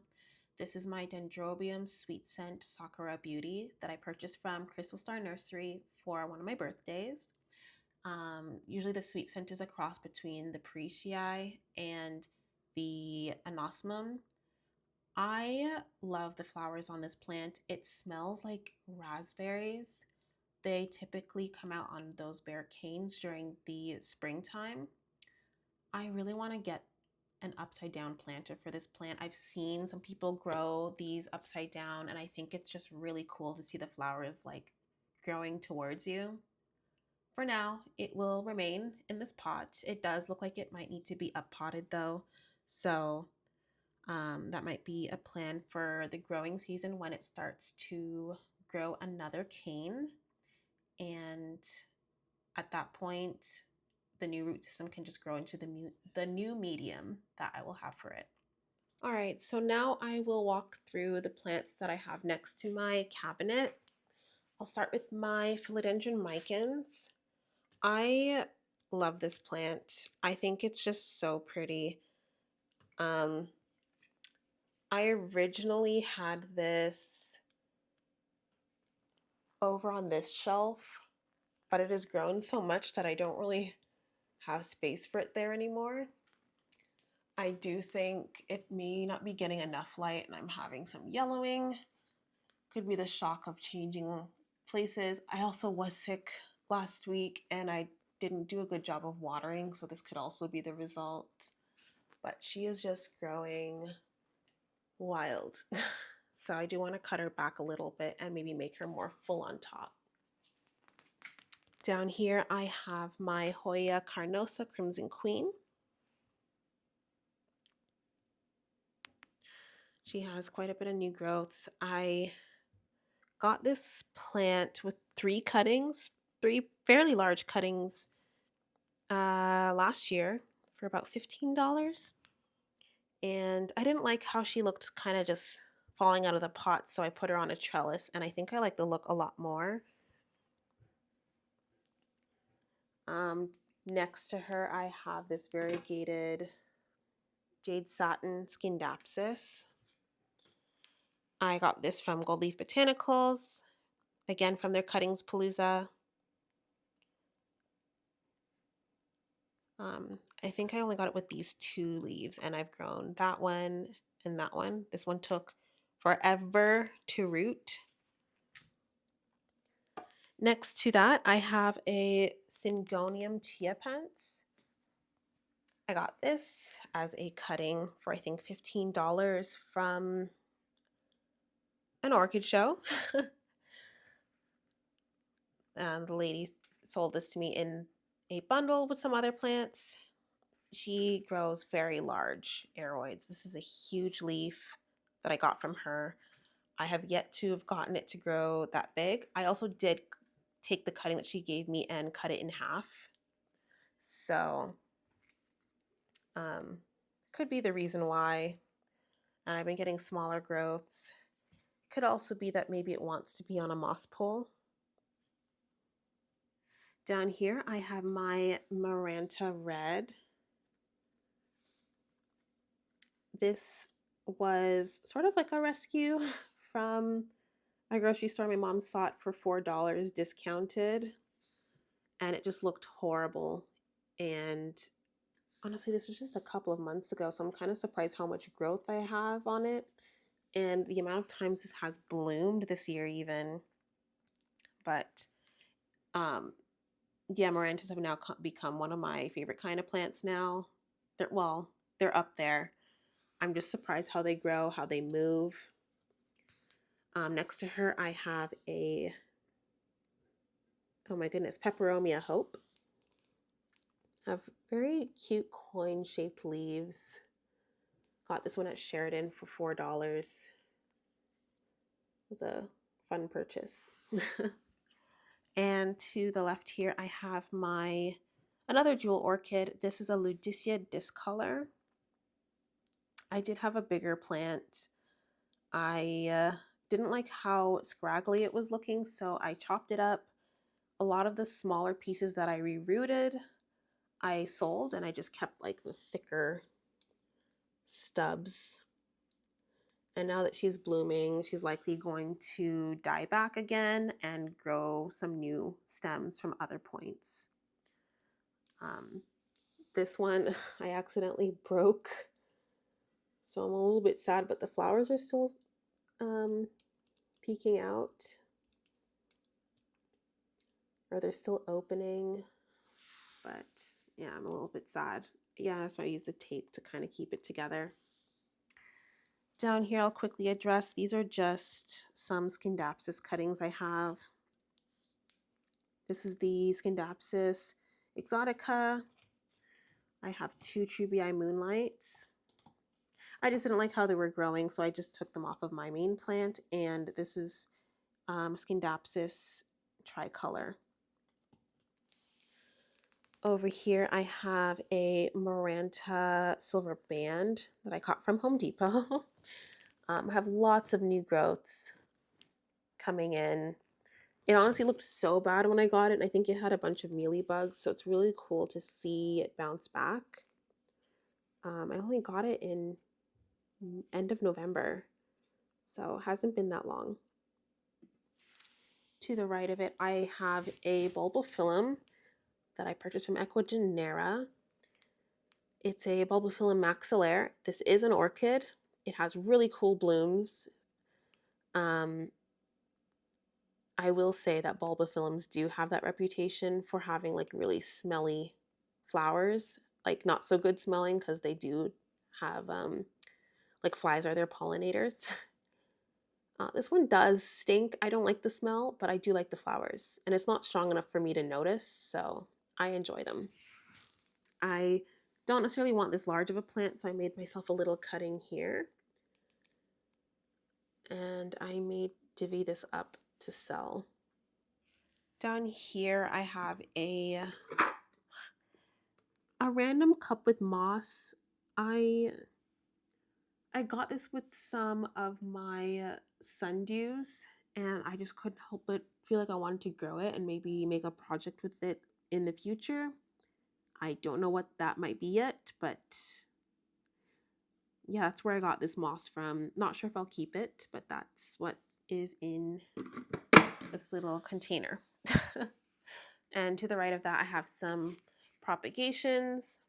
This is my Dendrobium Sweet Scent Sakura Beauty that I purchased from Crystal Star Nursery for one of my birthdays. Usually the sweet scent is a cross between the Parisiae and the Anosmum. I love the flowers on this plant. It smells like raspberries. They typically come out on those bare canes during the springtime. I really want to get an upside down planter for this plant. I've seen some people grow these upside down, and I think it's just really cool to see the flowers like growing towards you. For now, it will remain in this pot. It does look like it might need to be up-potted though, so that might be a plan for the growing season when it starts to grow another cane. And at that point, the new root system can just grow into the new medium that I will have for it. All right, so now I will walk through the plants that I have next to my cabinet. I'll start with my philodendron micans. I love this plant. I think it's just so pretty. I originally had this over on this shelf, but it has grown so much that I don't really have space for it there anymore. I do think it may not be getting enough light and I'm having some yellowing. Could be the shock of changing places. I also was sick last week and I didn't do a good job of watering, so this could also be the result. But she is just growing wild. So I do want to cut her back a little bit and maybe make her more full on top. Down here I have my Hoya carnosa Crimson Queen. She has quite a bit of new growths. I got this plant with 3 cuttings, 3 fairly large cuttings last year for about $15. And I didn't like how she looked kind of just falling out of the pot, so I put her on a trellis, and I think I like the look a lot more. Next to her, I have this variegated jade satin Scindapsus. I got this from Gold Leaf Botanicals, again from their Cuttings Palooza. I think I only got it with these 2 leaves, and I've grown that one and that one. This one took forever to root. Next to that, I have a Syngonium Chia Pence. I got this as a cutting for I think $15 from an orchid show. And the lady sold this to me in a bundle with some other plants. She grows very large aroids. This is a huge leaf that I got from her. I have yet to have gotten it to grow that big. I also did take the cutting that she gave me and cut it in half. So, could be the reason why. And I've been getting smaller growths. Could also be that maybe it wants to be on a moss pole. Down here, I have my Maranta Red. This was sort of like a rescue from a grocery store. My mom saw it for $4 discounted, and it just looked horrible. And honestly, this was just a couple of months ago, so I'm kind of surprised how much growth I have on it and the amount of times this has bloomed this year even. But yeah, Marantas have now become one of my favorite kind of plants now. They're up there. I'm just surprised how they grow, how they move. Next to her, I have a, oh my goodness, Peperomia Hope. Have very cute coin-shaped leaves. Got this one at Sheridan for $4. It was a fun purchase. And to the left here, I have my another jewel orchid. This is a Ludicia discolor. I did have a bigger plant. I didn't like how scraggly it was looking, so I chopped it up. A lot of the smaller pieces that I rerouted, I sold, and I just kept like the thicker stubs. And now that she's blooming, she's likely going to die back again and grow some new stems from other points. This one I accidentally broke, so I'm a little bit sad, but the flowers are still peeking out, or they're still opening. But yeah, I'm a little bit sad. Yeah, so I use the tape to kind of keep it together. Down here, I'll quickly address, these are just some Scindapsus cuttings I have. This is the Scindapsus exotica. I have 2 Trubei Moonlights. I just didn't like how they were growing, so I just took them off of my main plant, and this is Scindapsus tricolor. Over here, I have a Maranta silver band that I caught from Home Depot. I have lots of new growths coming in. It honestly looked so bad when I got it, and I think it had a bunch of mealybugs, so it's really cool to see it bounce back. I only got it in end of November, so it hasn't been that long. To the right of it, I have a bulbophyllum that I purchased from Ecuagenera. It's a bulbophyllum maxillaire. This is an orchid. It has really cool blooms. I will say that bulbophyllums do have that reputation for having like really smelly flowers, like not so good smelling, because they do have like flies are their pollinators. This one does stink. I don't like the smell, but I do like the flowers, and it's not strong enough for me to notice, so I enjoy them. I don't necessarily want this large of a plant, so I made myself a little cutting here, and I may divvy this up to sell. Down here, I have a random cup with moss. I got this with some of my sundews, and I just couldn't help but feel like I wanted to grow it and maybe make a project with it in the future. I don't know what that might be yet, but yeah, that's where I got this moss from. Not sure if I'll keep it, but that's what is in this little container. And to the right of that, I have some propagations.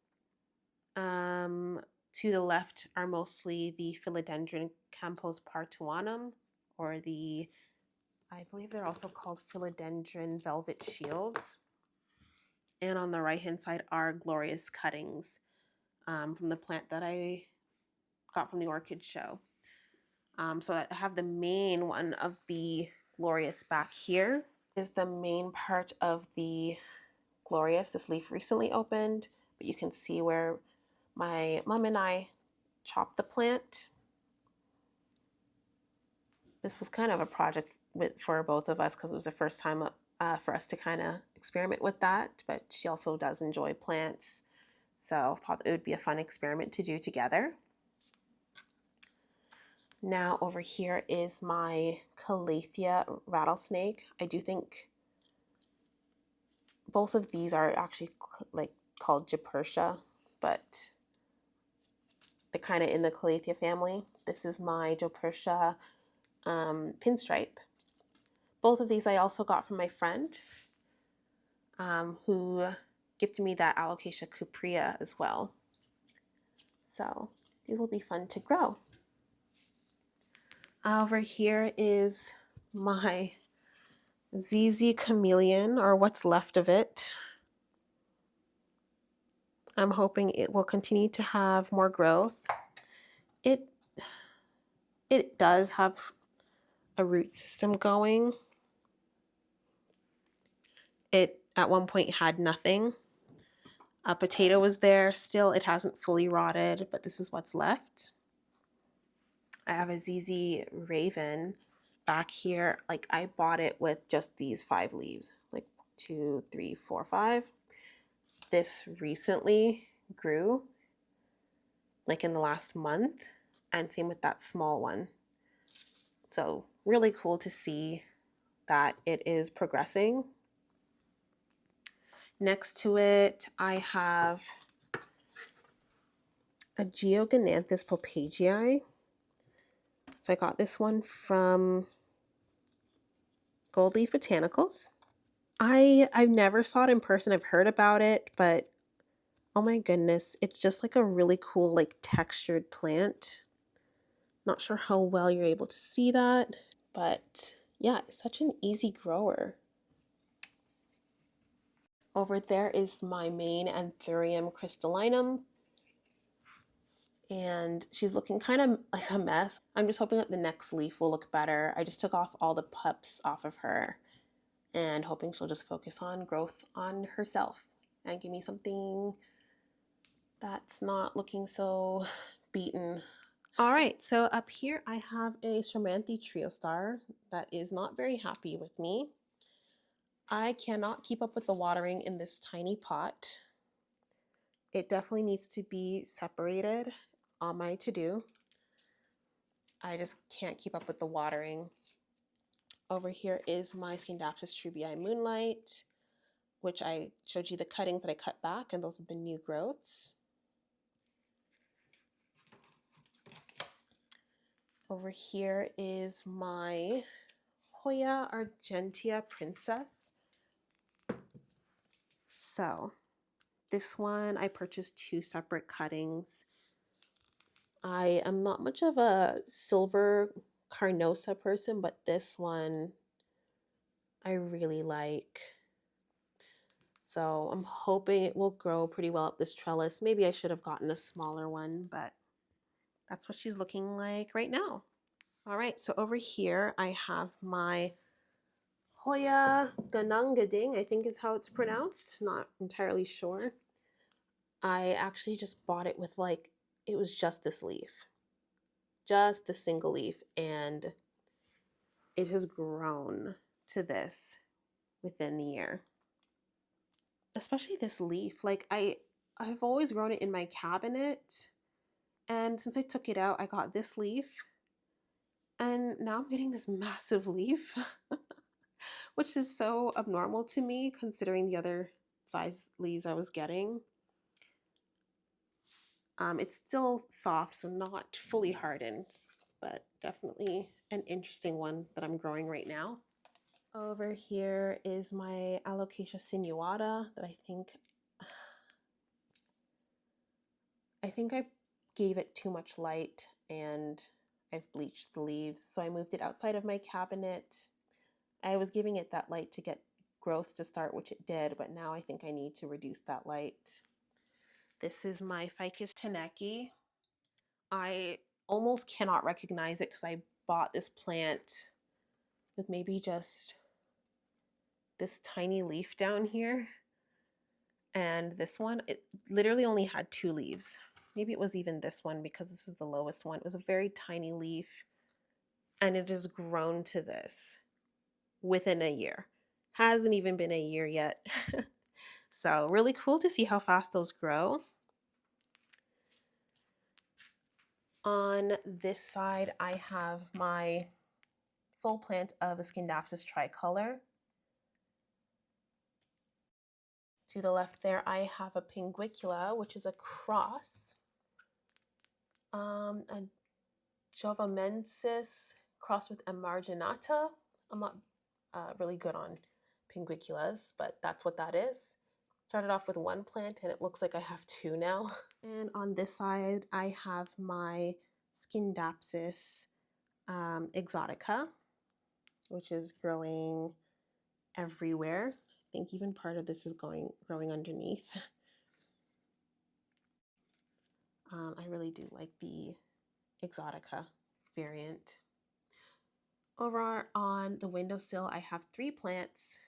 To the left are mostly the philodendron campos partuanum, or the, I believe they're also called philodendron velvet shields. And on the right hand side are glorious cuttings from the plant that I got from the orchid show. So I have the main one of the glorious back here. Is the main part of the glorious. This leaf recently opened, but you can see where my mom and I chopped the plant. This was kind of a project for both of us because it was the first time for us to kind of experiment with that, but she also does enjoy plants, so I thought it would be a fun experiment to do together. Now over here is my Calathea rattlesnake. I do think both of these are actually like called Japertia, but they're kind of in the Calathea family. This is my Japertia pinstripe. Both of these I also got from my friend who gifted me that Alocasia cuprea as well. So these will be fun to grow. Over here is my ZZ chameleon, or what's left of it. I'm hoping it will continue to have more growth. It does have a root system going. It at one point had nothing. A potato was there still. It hasn't fully rotted, but this is what's left. I have a ZZ Raven back here. Like I bought it with just these 5 leaves, like 2, 3, 4, 5. This recently grew like in the last month, and same with that small one. So really cool to see that it is progressing. Next to it, I have a Geogynanthus popagii. So I got this one from Gold Leaf Botanicals. I've never saw it in person. I've heard about it, but oh my goodness, it's just like a really cool like textured plant. Not sure how well you're able to see that, but yeah, it's such an easy grower. Over there is my main anthurium crystallinum, and she's looking kind of like a mess. I'm just hoping that the next leaf will look better. I just took off all the pups off of her and hoping she'll just focus on growth on herself and give me something that's not looking so beaten. All right, so up here I have a Stramanthe Trio Star that is not very happy with me. I cannot keep up with the watering in this tiny pot. It definitely needs to be separated. It's on my to-do. I just can't keep up with the watering. Over here is my Scindapsus trubii Moonlight, which I showed you the cuttings that I cut back, and those are the new growths. Over here is my Hoya Argentea Princess. So this one I purchased 2 separate cuttings. I am not much of a silver carnosa person, but this one I really like. So I'm hoping it will grow pretty well up this trellis. Maybe I should have gotten a smaller one, but that's what she's looking like right now. All right, so over here I have my Hoya Ganangading, I think is how it's pronounced. Not entirely sure. I actually just bought it with it was just this leaf. Just the single leaf, and it has grown to this within the year. Especially this leaf. I've always grown it in my cabinet, and since I took it out, I got this leaf, and now I'm getting this massive leaf, which is so abnormal to me considering the other size leaves I was getting. It's still soft, so not fully hardened, but definitely an interesting one that I'm growing right now. Over here is my Alocasia sinuata that I think I gave it too much light and I've bleached the leaves, so I moved it outside of my cabinet. I was giving it that light to get growth to start, which it did, but now I think I need to reduce that light. This is my Ficus teneki. I almost cannot recognize it because I bought this plant with maybe just this tiny leaf down here. And this one, it literally only had 2 leaves. Maybe it was even this one because this is the lowest one. It was a very tiny leaf, and it has grown to this within a year. Hasn't even been a year yet. So really cool to see how fast those grow. On this side, I have my full plant of the Scindapsus tricolor. To the left there, I have a pinguicula, which is a cross. A Jovamensis crossed with Emarginata. I'm not really good on pinguiculas, but that's what that is. Started off with 1 plant and it looks like I have 2 now. And on this side, I have my Scindapsus exotica, which is growing everywhere. I think even part of this is growing underneath. I really do like the exotica variant. Over on the windowsill, I have 3 plants.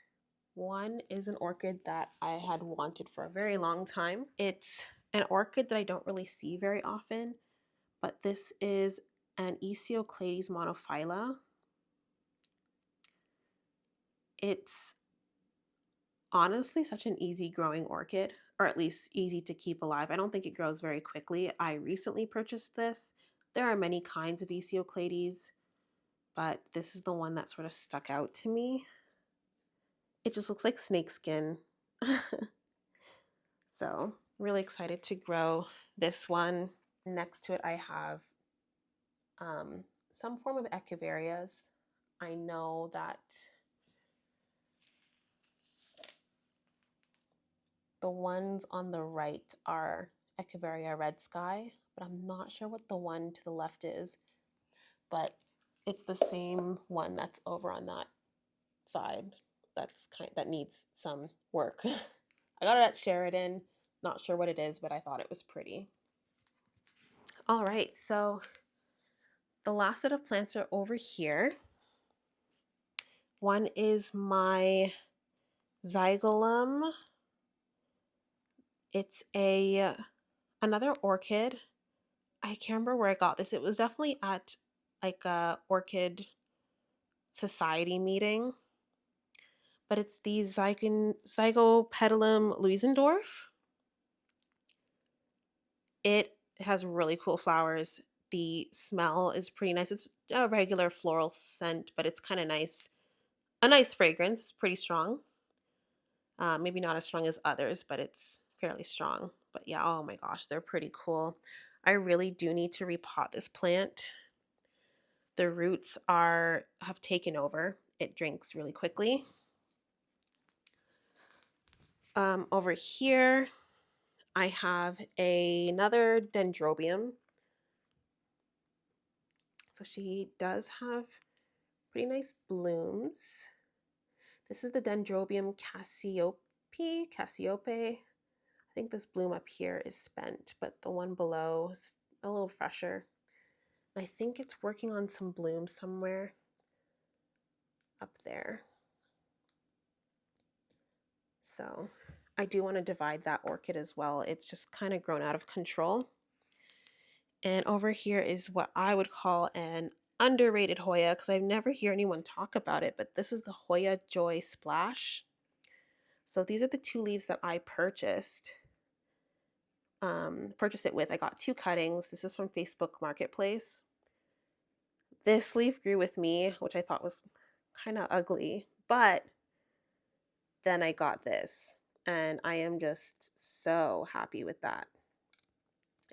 One is an orchid that I had wanted for a very long time. It's an orchid that I don't really see very often, but this is an Ecioclades monophylla. It's honestly such an easy growing orchid, or at least easy to keep alive. I don't think it grows very quickly. I recently purchased this. There are many kinds of Ecioclades, but this is the one that sort of stuck out to me. It just looks like snakeskin. So really excited to grow this one. Next to it, I have some form of echeverias. I know that the ones on the right are Echeveria red sky, but I'm not sure what the one to the left is, but it's the same one that's over on that side. That needs some work. I got it at Sheridan. Not sure what it is, but I thought it was pretty. All right, so the last set of plants are over here. One is my zygolum. It's another orchid. I can't remember where I got this. It was definitely at like a orchid society meeting. But it's the Zygopetalum Luisendorf. It has really cool flowers. The smell is pretty nice. It's a regular floral scent, but it's kind of nice. A nice fragrance, pretty strong. Maybe not as strong as others, but it's fairly strong. But yeah, oh my gosh, they're pretty cool. I really do need to repot this plant. The roots have taken over. It drinks really quickly. Over here, I have another dendrobium. So she does have pretty nice blooms. This is the Dendrobium Cassiope. I think this bloom up here is spent, but the one below is a little fresher. I think it's working on some blooms somewhere up there. So I do want to divide that orchid as well. It's just kind of grown out of control. And over here is what I would call an underrated Hoya, because I've never heard anyone talk about it, but this is the Hoya Joy Splash. So these are the 2 leaves that I purchased it with. I got 2 cuttings. This is from Facebook Marketplace. This leaf grew with me, which I thought was kind of ugly, but then I got this, and I am just so happy with that.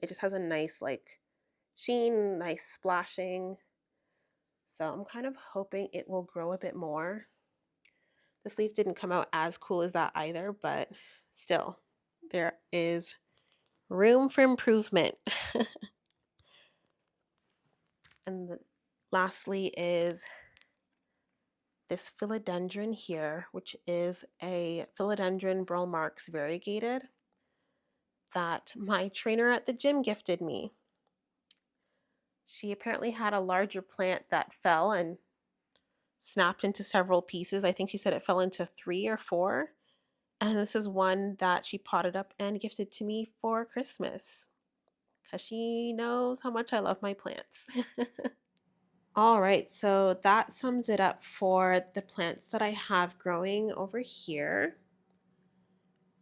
It just has a nice like sheen, nice splashing. So I'm kind of hoping it will grow a bit more. This leaf didn't come out as cool as that either, but still, there is room for improvement. And lastly is this philodendron here, which is a philodendron Bror Marx variegated that my trainer at the gym gifted me. She apparently had a larger plant that fell, and snapped into several pieces. I think she said it fell into 3 or 4. And this is one that she potted up and gifted to me for Christmas because she knows how much I love my plants. All right, so that sums it up for the plants that I have growing over here.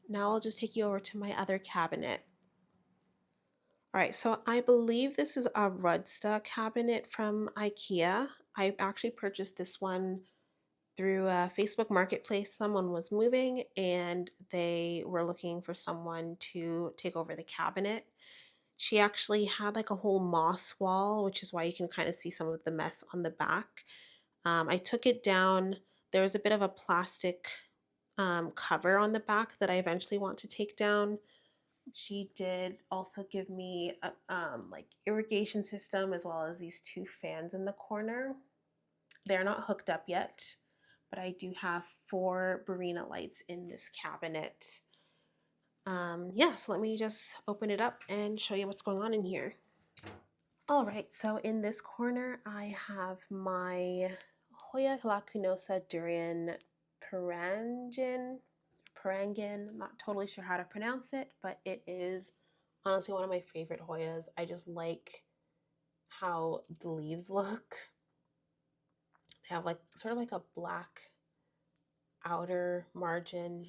Now I'll just take you over to my other cabinet. All right, so I believe this is a Rudsta cabinet from IKEA. I actually purchased this one through a Facebook Marketplace. Someone was moving and they were looking for someone to take over the cabinet. She actually had like a whole moss wall, which is why you can kind of see some of the mess on the back. I took it down. There was a bit of a plastic cover on the back that I eventually want to take down. She did also give me a like irrigation system as well as these 2 fans in the corner. They're not hooked up yet, but I do have 4 Barina lights in this cabinet. Yeah, so let me just open it up and show you what's going on in here. All right, so in this corner, I have my Hoya lacunosa durian Perangin. I'm not totally sure how to pronounce it, but it is honestly one of my favorite Hoyas. I just like how the leaves look. They have like sort of like a black outer margin.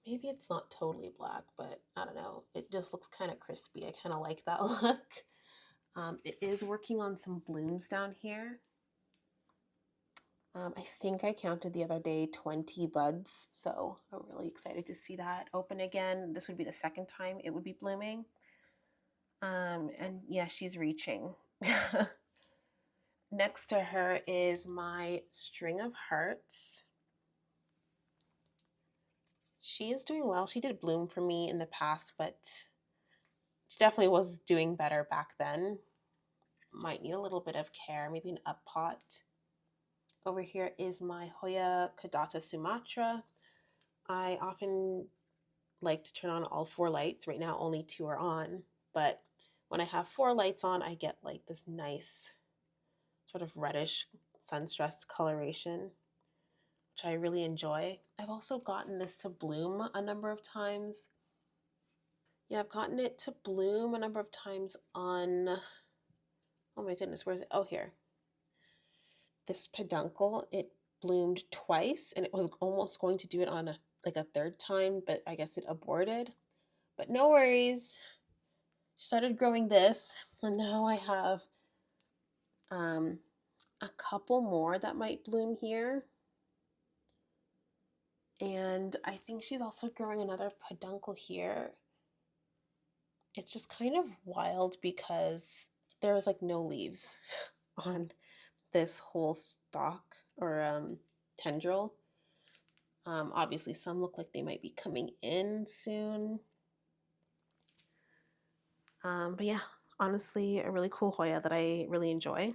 Maybe it's not totally black, but I don't know. It just looks kind of crispy. I kind of like that look. It is working on some blooms down here. I think I counted the other day 20 buds, so I'm really excited to see that open again. This would be the second time it would be blooming. And yeah, she's reaching. Next to her is my string of hearts. She is doing well. She did bloom for me in the past, but she definitely was doing better back then. Might need a little bit of care, maybe an up pot. Over here is my Hoya Caudata Sumatra. I often like to turn on all 4 lights. Right now only 2 are on, but when I have 4 lights on, I get like this nice sort of reddish sun-stressed coloration, which I really enjoy. I've also gotten this to bloom a number of times. Yeah, I've gotten it to bloom a number of times on, oh my goodness, where is it? Oh, here. This peduncle, it bloomed twice and it was almost going to do it on a 3rd time, but I guess it aborted. But no worries. Started growing this, and now I have a couple more that might bloom here. And I think she's also growing another peduncle here. It's just kind of wild because there's like no leaves on this whole stalk or tendril. Obviously, some look like they might be coming in soon. But yeah, honestly, a really cool Hoya that I really enjoy.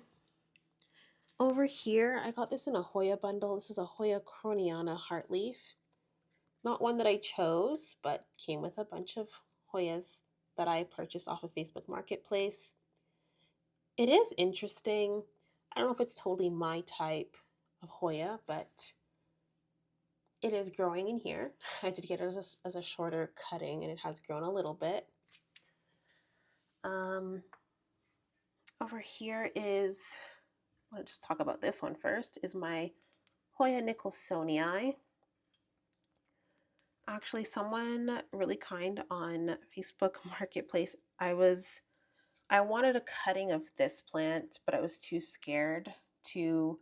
Over here, I got this in a Hoya bundle. This is a Hoya croniana heartleaf. Not one that I chose, but came with a bunch of Hoyas that I purchased off of Facebook Marketplace. It is interesting. I don't know if it's totally my type of Hoya, but it is growing in here. I did get it as a shorter cutting, and it has grown a little bit. Over here is, I want to just talk about this one first, is my Hoya Nicholsonii. Actually, someone really kind on Facebook Marketplace, I wanted a cutting of this plant, but I was too scared to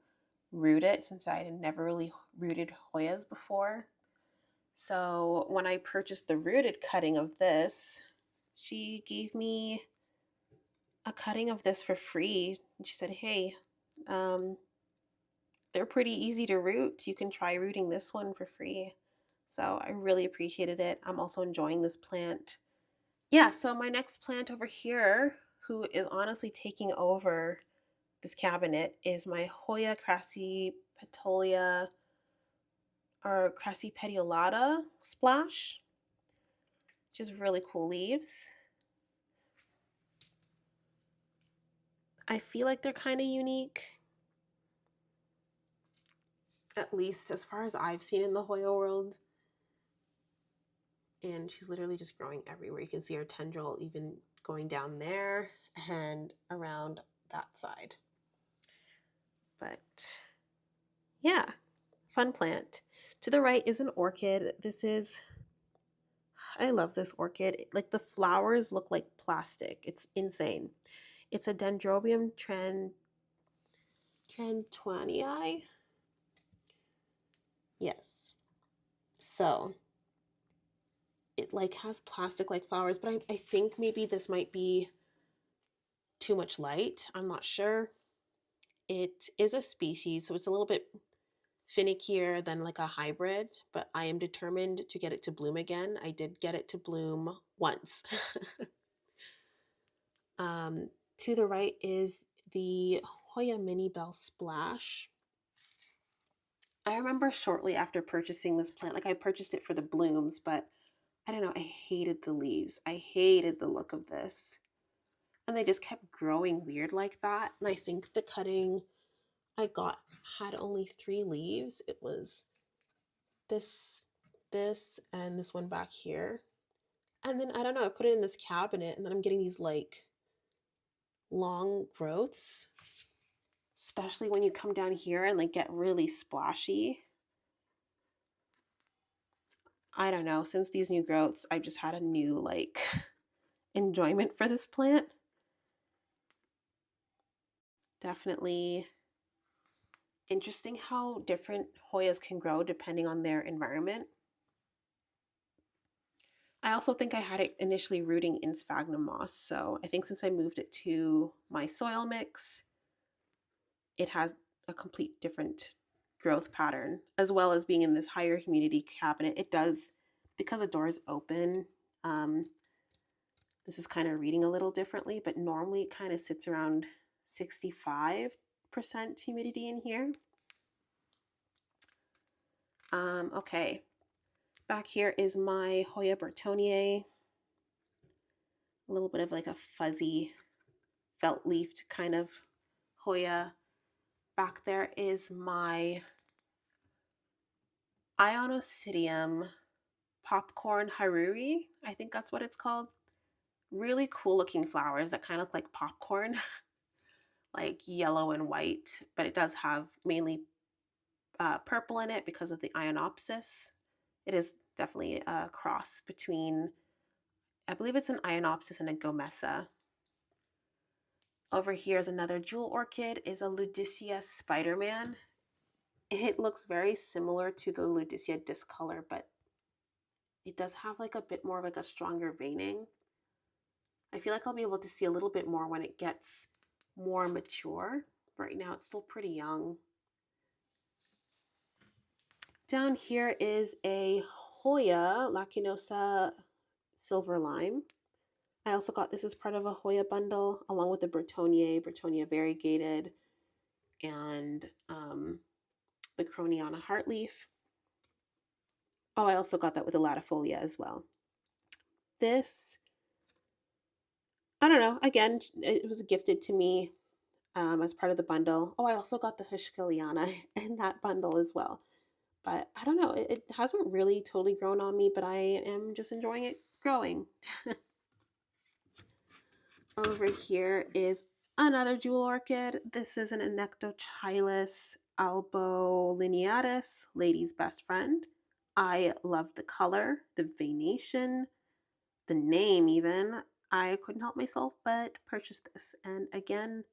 root it since I had never really rooted Hoyas before. So when I purchased the rooted cutting of this, she gave me a cutting of this for free. And she said, hey, they're pretty easy to root. You can try rooting this one for free. So I really appreciated it. I'm also enjoying this plant. Yeah, so my next plant over here, who is honestly taking over this cabinet, is my Hoya crassipetiola or crassipetiolata splash, which is really cool leaves. I feel like they're kind of unique. at least as far as I've seen in the Hoya world. And she's literally just growing everywhere. You can see her tendril even going down there and around that side. But yeah, fun plant. To the right is an orchid. I love this orchid. Like the flowers look like plastic. It's insane. It's a Dendrobium trantwanii. Yes. So it like has plastic like flowers, but I think maybe this might be too much light. I'm not sure. It is a species, so it's a little bit finickier than like a hybrid, but I am determined to get it to bloom again. I did get it to bloom once. To the right is the Hoya Mini Bell Splash. I remember shortly after purchasing this plant, like I purchased it for the blooms, but I don't know, I hated the leaves. I hated the look of this. And they just kept growing weird like that. And I think the cutting I got had only 3 leaves. It was this, and this one back here. And then I don't know, I put it in this cabinet and then I'm getting these like long growths, especially when you come down here and like get really splashy. I don't know, since these new growths, I've just had a new like enjoyment for this plant. Definitely interesting how different Hoyas can grow depending on their environment. I also think I had it initially rooting in sphagnum moss, so I think since I moved it to my soil mix, it has a complete different growth pattern, as well as being in this higher humidity cabinet. It does, because the door is open, this is kind of reading a little differently, but normally it kind of sits around 65% humidity in here. Okay, back here is my Hoya Bertonier. A little bit of like a fuzzy felt leafed kind of Hoya. Back there is my Ionosidium popcorn haruri. I think that's what it's called. Really cool looking flowers that kind of look like popcorn, like yellow and white, but it does have mainly purple in it because of the Ionopsis. It is definitely a cross between, I believe it's an Ionopsis and a Gomessa. Over here is another jewel orchid, is a Ludicea Spider-Man. It looks very similar to the Ludicea discolor, but it does have like a bit more of like a stronger veining. I feel like I'll be able to see a little bit more when it gets more mature. Right now it's still pretty young. Down here is a Hoya Lacinosa Silver Lime. I also got this as part of a Hoya bundle, along with the Bertonia variegated, and the Croniana Heartleaf. Oh, I also got that with the Latifolia as well. This, I don't know, again, it was gifted to me as part of the bundle. Oh, I also got the Hushkiliana in that bundle as well. But I don't know, it hasn't really totally grown on me, but I am just enjoying it growing. Over here is another jewel orchid. This is an Anectochilus albolineatus, lady's best friend. I love the color, the veination, the name even. I couldn't help myself but purchase this. And again,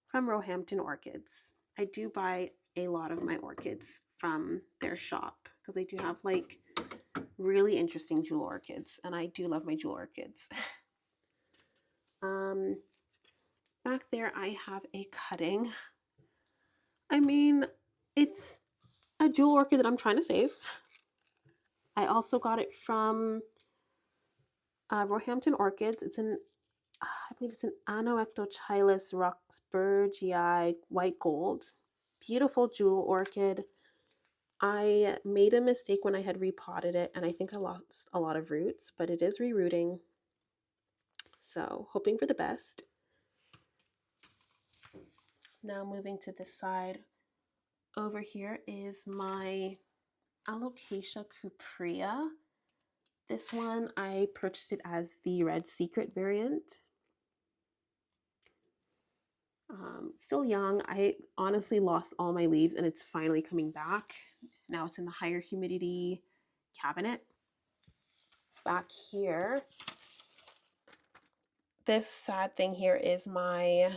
from Roehampton Orchids. I do buy a lot of my orchids from their shop because they do have like really interesting jewel orchids, and I do love my jewel orchids. Back there I have a cutting. I mean, it's a jewel orchid that I'm trying to save. I also got it from Roehampton Orchids. It's an, I believe it's an Anoectochilus roxburghii white gold. Beautiful jewel orchid. I made a mistake when I had repotted it, and I think I lost a lot of roots, but it is rerooting. So, hoping for the best. Now moving to this side, Over here is my Alocasia cuprea. This one, I purchased it as the Red Secret variant. Still young. I honestly lost all my leaves and it's finally coming back. Now it's in the higher humidity cabinet. Back here, this sad thing here is my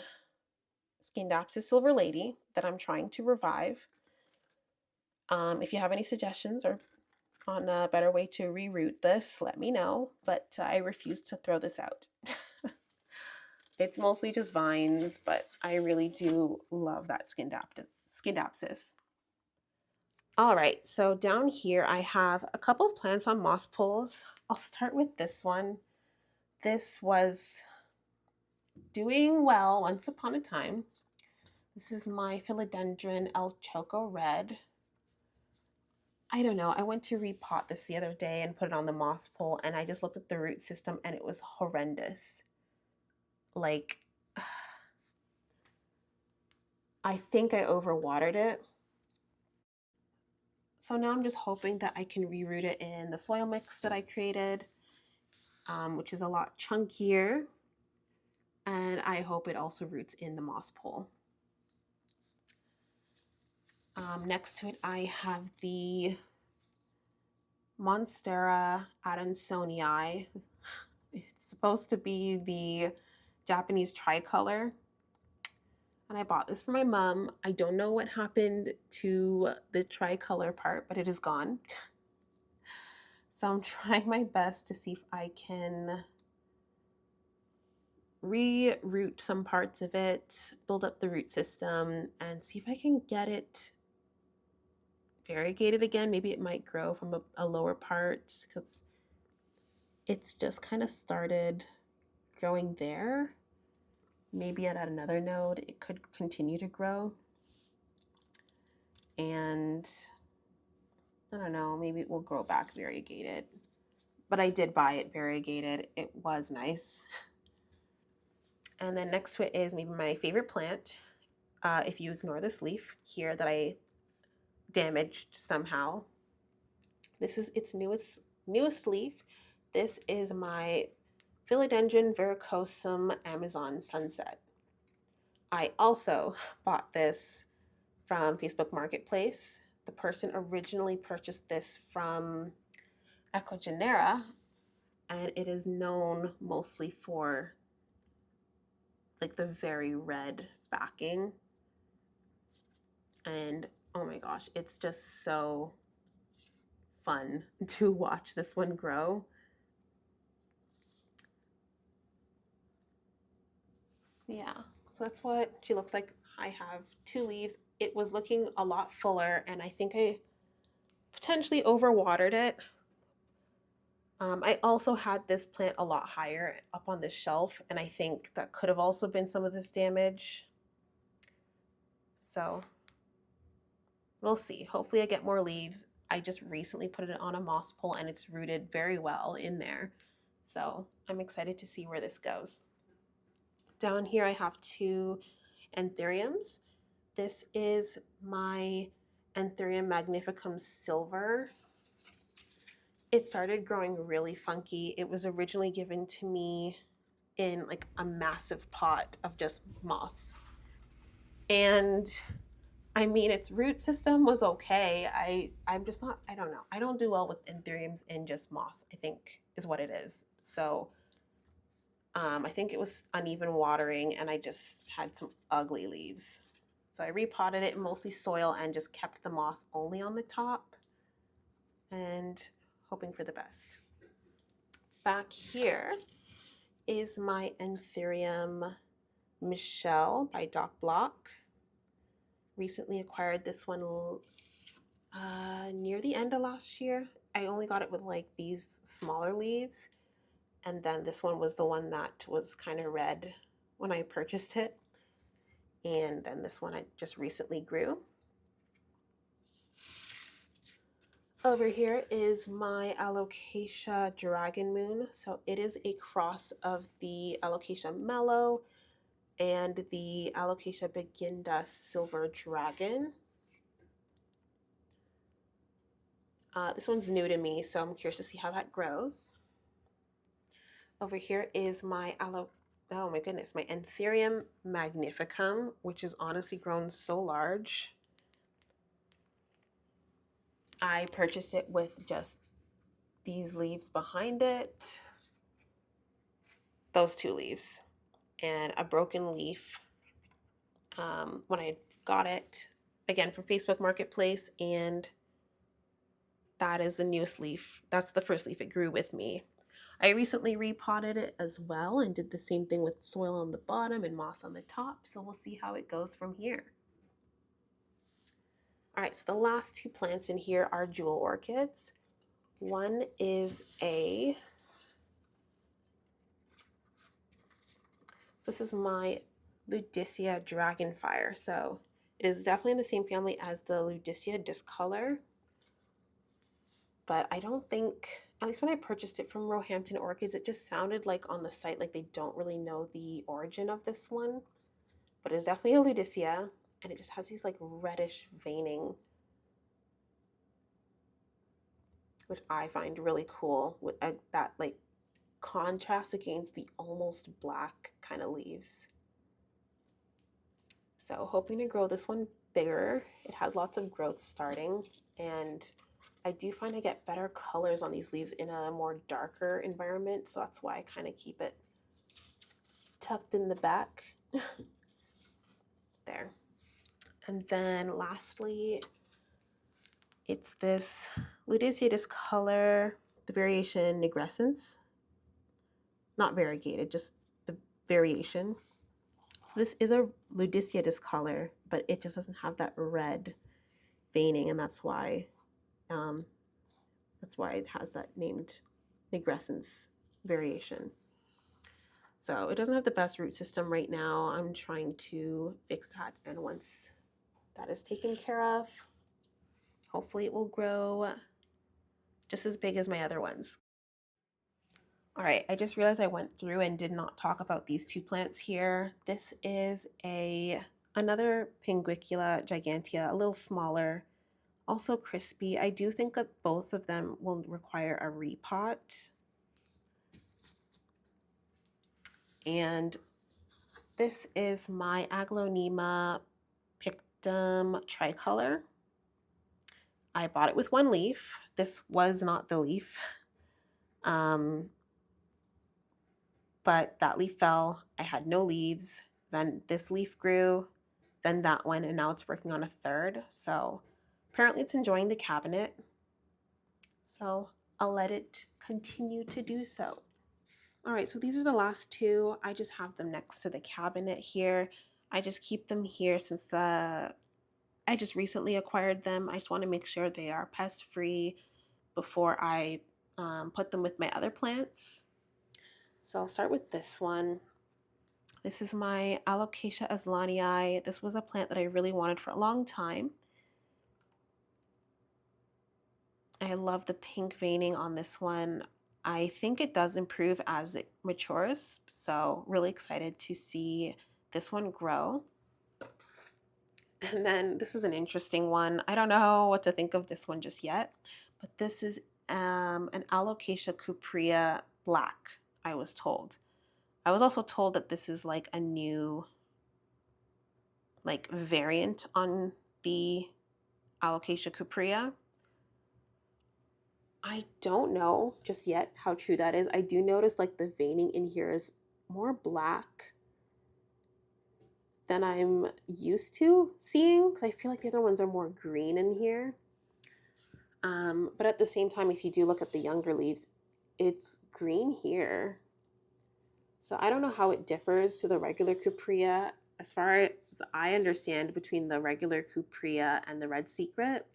Scindapsus silver lady that I'm trying to revive. If you have any suggestions or on a better way to reroot this, let me know, but I refuse to throw this out. It's mostly just vines, but I really do love that Scindapsus. All right, so down here I have a couple of plants on moss poles. I'll start with this one. This was doing well once upon a time. This is my philodendron El Choco Red. I don't know, I went to repot this the other day and put it on the moss pole, and I just looked at the root system and it was horrendous. Like, I think I overwatered it. So now I'm just hoping that I can reroot it in the soil mix that I created, which is a lot chunkier. And I hope it also roots in the moss pole. Next to it, I have the Monstera adansonii. It's supposed to be the Japanese tricolor. And I bought this for my mom. I don't know what happened to the tricolor part, but it is gone. So I'm trying my best to see if I can reroot some parts of it, build up the root system, and see if I can get it variegated again. Maybe it might grow from a lower part because it's just kind of started growing there. Maybe at another node it could continue to grow. And I don't know, maybe it will grow back variegated. But I did buy it variegated. It was nice. And then next to it is maybe my favorite plant. If you ignore this leaf here that I damaged somehow. This is its newest leaf. This is my Philodendron verrucosum Amazon Sunset. I also bought this from Facebook Marketplace. The person originally purchased this from Ecogenera, and it is known mostly for like the very red backing. And oh my gosh, it's just so fun to watch this one grow. Yeah, so that's what she looks like. I have 2 leaves. It was looking a lot fuller, and I think I potentially overwatered it. I also had this plant a lot higher up on the shelf, and I think that could have also been some of this damage. So we'll see. Hopefully I get more leaves. I just recently put it on a moss pole and it's rooted very well in there. So I'm excited to see where this goes. Down here I have 2 anthuriums. This is my Anthurium magnificum silver. It started growing really funky. It was originally given to me in like a massive pot of just moss. And I mean, its root system was okay. I'm just not, I don't know. I don't do well with anthuriums in just moss, I think is what it is. So I think it was uneven watering and I just had some ugly leaves. So I repotted it in mostly soil and just kept the moss only on the top and hoping for the best. Back here is my Anthurium Michelle by Doc Block. Recently acquired this one near the end of last year. I only got it with like these smaller leaves. And then this one was the one that was kind of red when I purchased it. And then this one I just recently grew. Over here is my Alocasia Dragon Moon. So it is a cross of the Alocasia Mellow and the Alocasia Beginda Silver Dragon. This one's new to me, so I'm curious to see how that grows. Over here is my oh my goodness, my Anthurium magnificum, which is honestly grown so large. I purchased it with just these leaves behind it, those two leaves, and a broken leaf when I got it, again, from Facebook Marketplace, and that is the newest leaf. That's the first leaf it grew with me. I recently repotted it as well and did the same thing with soil on the bottom and moss on the top, so we'll see how it goes from here. All right, so the last two plants in here are jewel orchids. One is this is my Rudsta dragonfire. So it is definitely in the same family as the Rudsta discolor, but I don't think, at least when I purchased it from Roehampton Orchids, it just sounded like on the site like they don't really know the origin of this one. But it's definitely a Rudsta, and it just has these like reddish veining, which I find really cool with that like contrast against the almost black kind of leaves. So hoping to grow this one bigger. It has lots of growth starting, and I do find I get better colors on these leaves in a more darker environment, so that's why I kind of keep it tucked in the back. There. And then lastly, it's this Rudsta discolor, the variation Nigrescence. Not variegated, just the variation. So this is a Rudsta discolor, but it just doesn't have that red veining, and that's why it has that named Nigrescence variation. So it doesn't have the best root system right now. I'm trying to fix that, and once that is taken care of, hopefully it will grow just as big as my other ones. All right, I just realized I went through and did not talk about these two plants here. This is another Pinguicula gigantea, a little smaller, also crispy. I do think that both of them will require a repot. And this is my Aglonema pictum tricolor. I bought it with one leaf. This was not the leaf. But that leaf fell. I had no leaves. Then this leaf grew, then that one, and now it's working on a third. So apparently it's enjoying the cabinet. So I'll let it continue to do so. All right, so these are the last two. I just have them next to the cabinet here. I just keep them here since I just recently acquired them. I just want to make sure they are pest-free before I put them with my other plants. So I'll start with this one. This is my Alocasia aslanii. This was a plant that I really wanted for a long time. I love the pink veining on this one. I think it does improve as it matures, so really excited to see this one grow. And then this is an interesting one. I don't know what to think of this one just yet, but this is an Alocasia cuprea black, I was told. I was also told that this is like a new variant on the Alocasia cuprea. I don't know just yet how true that is. I do notice like the veining in here is more black than I'm used to seeing, because I feel like the other ones are more green in here. But at the same time, if you do look at the younger leaves, it's green here. So I don't know how it differs to the regular cuprea. As far as I understand, between the regular cuprea and the red secret,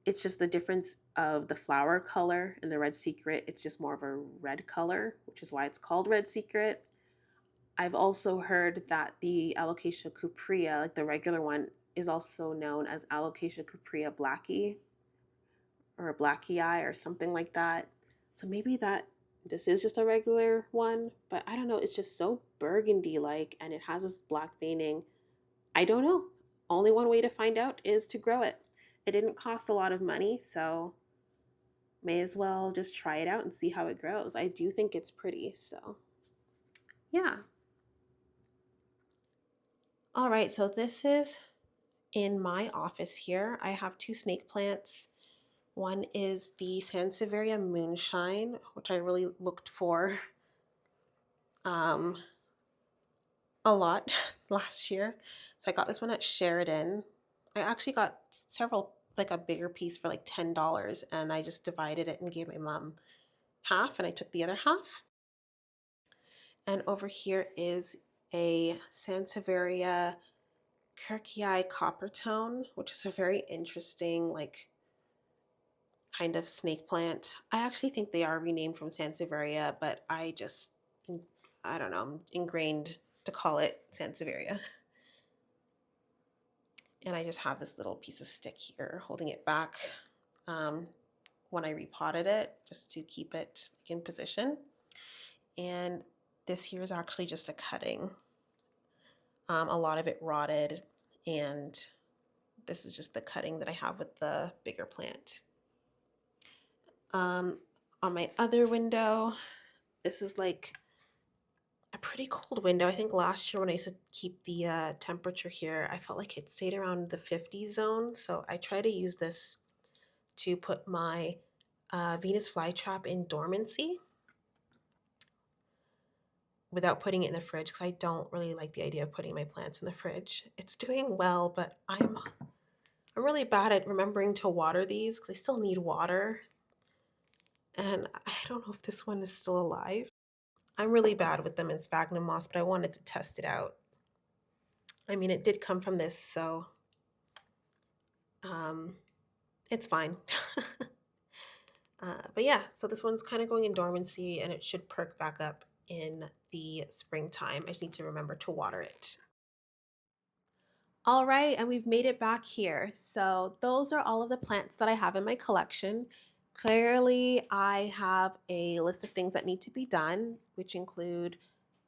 it's just the difference of the flower color. In the red secret, it's just more of a red color, which is why it's called red secret. I've also heard that the Alocasia cuprea, like the regular one, is also known as Alocasia cuprea blackie or blackie or something like that. So maybe this is just a regular one, but I don't know. It's just so burgundy-like, and it has this black veining. I don't know. Only one way to find out is to grow it. It didn't cost a lot of money, so may as well just try it out and see how it grows. I do think it's pretty, so yeah. All right, so this is in my office here. I have two snake plants. One is the Sansevieria Moonshine, which I really looked for um, a lot last year. So I got this one at Sheridan. I actually got several, like a bigger piece for like $10, and I just divided it and gave my mom half, and I took the other half. And over here is a Sansevieria Kirkii Coppertone, which is a very interesting, like, kind of snake plant. I actually think they are renamed from Sansevieria, but I don't know, I'm ingrained to call it Sansevieria. And I just have this little piece of stick here holding it back when I repotted it, just to keep it in position. And this here is actually just a cutting. A lot of it rotted, and this is just the cutting that I have with the bigger plant. On my other window, this is like a pretty cold window. I think last year when I used to keep the temperature here, I felt like it stayed around the 50 zone. So I try to use this to put my Venus flytrap in dormancy without putting it in the fridge, because I don't really like the idea of putting my plants in the fridge. It's doing well, but I'm really bad at remembering to water these because I still need water. And I don't know if this one is still alive. I'm really bad with them in sphagnum moss, but I wanted to test it out. I mean, it did come from this, so it's fine. But yeah, so this one's kind of going in dormancy, and it should perk back up in the springtime. I just need to remember to water it. All right, and we've made it back here. So those are all of the plants that I have in my collection. Clearly, I have a list of things that need to be done, which include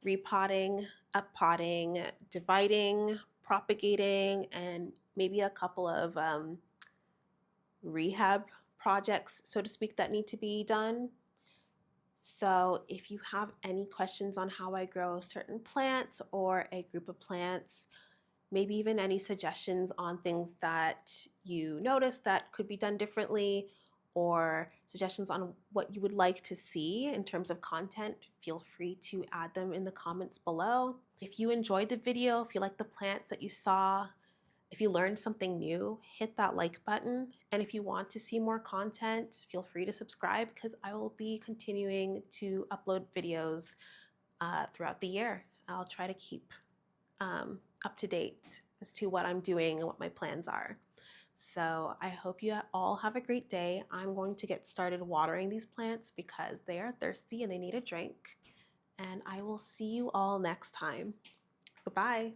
repotting, uppotting, dividing, propagating, and maybe a couple of rehab projects, so to speak, that need to be done. So if you have any questions on how I grow certain plants or a group of plants, maybe even any suggestions on things that you notice that could be done differently, or suggestions on what you would like to see in terms of content, feel free to add them in the comments below. If you enjoyed the video, if you like the plants that you saw, if you learned something new, hit that like button. And if you want to see more content, feel free to subscribe, because I will be continuing to upload videos throughout the year. I'll try to keep up to date as to what I'm doing and what my plans are. So I hope you all have a great day. I'm going to get started watering these plants because they are thirsty and they need a drink. And I will see you all next time. Goodbye.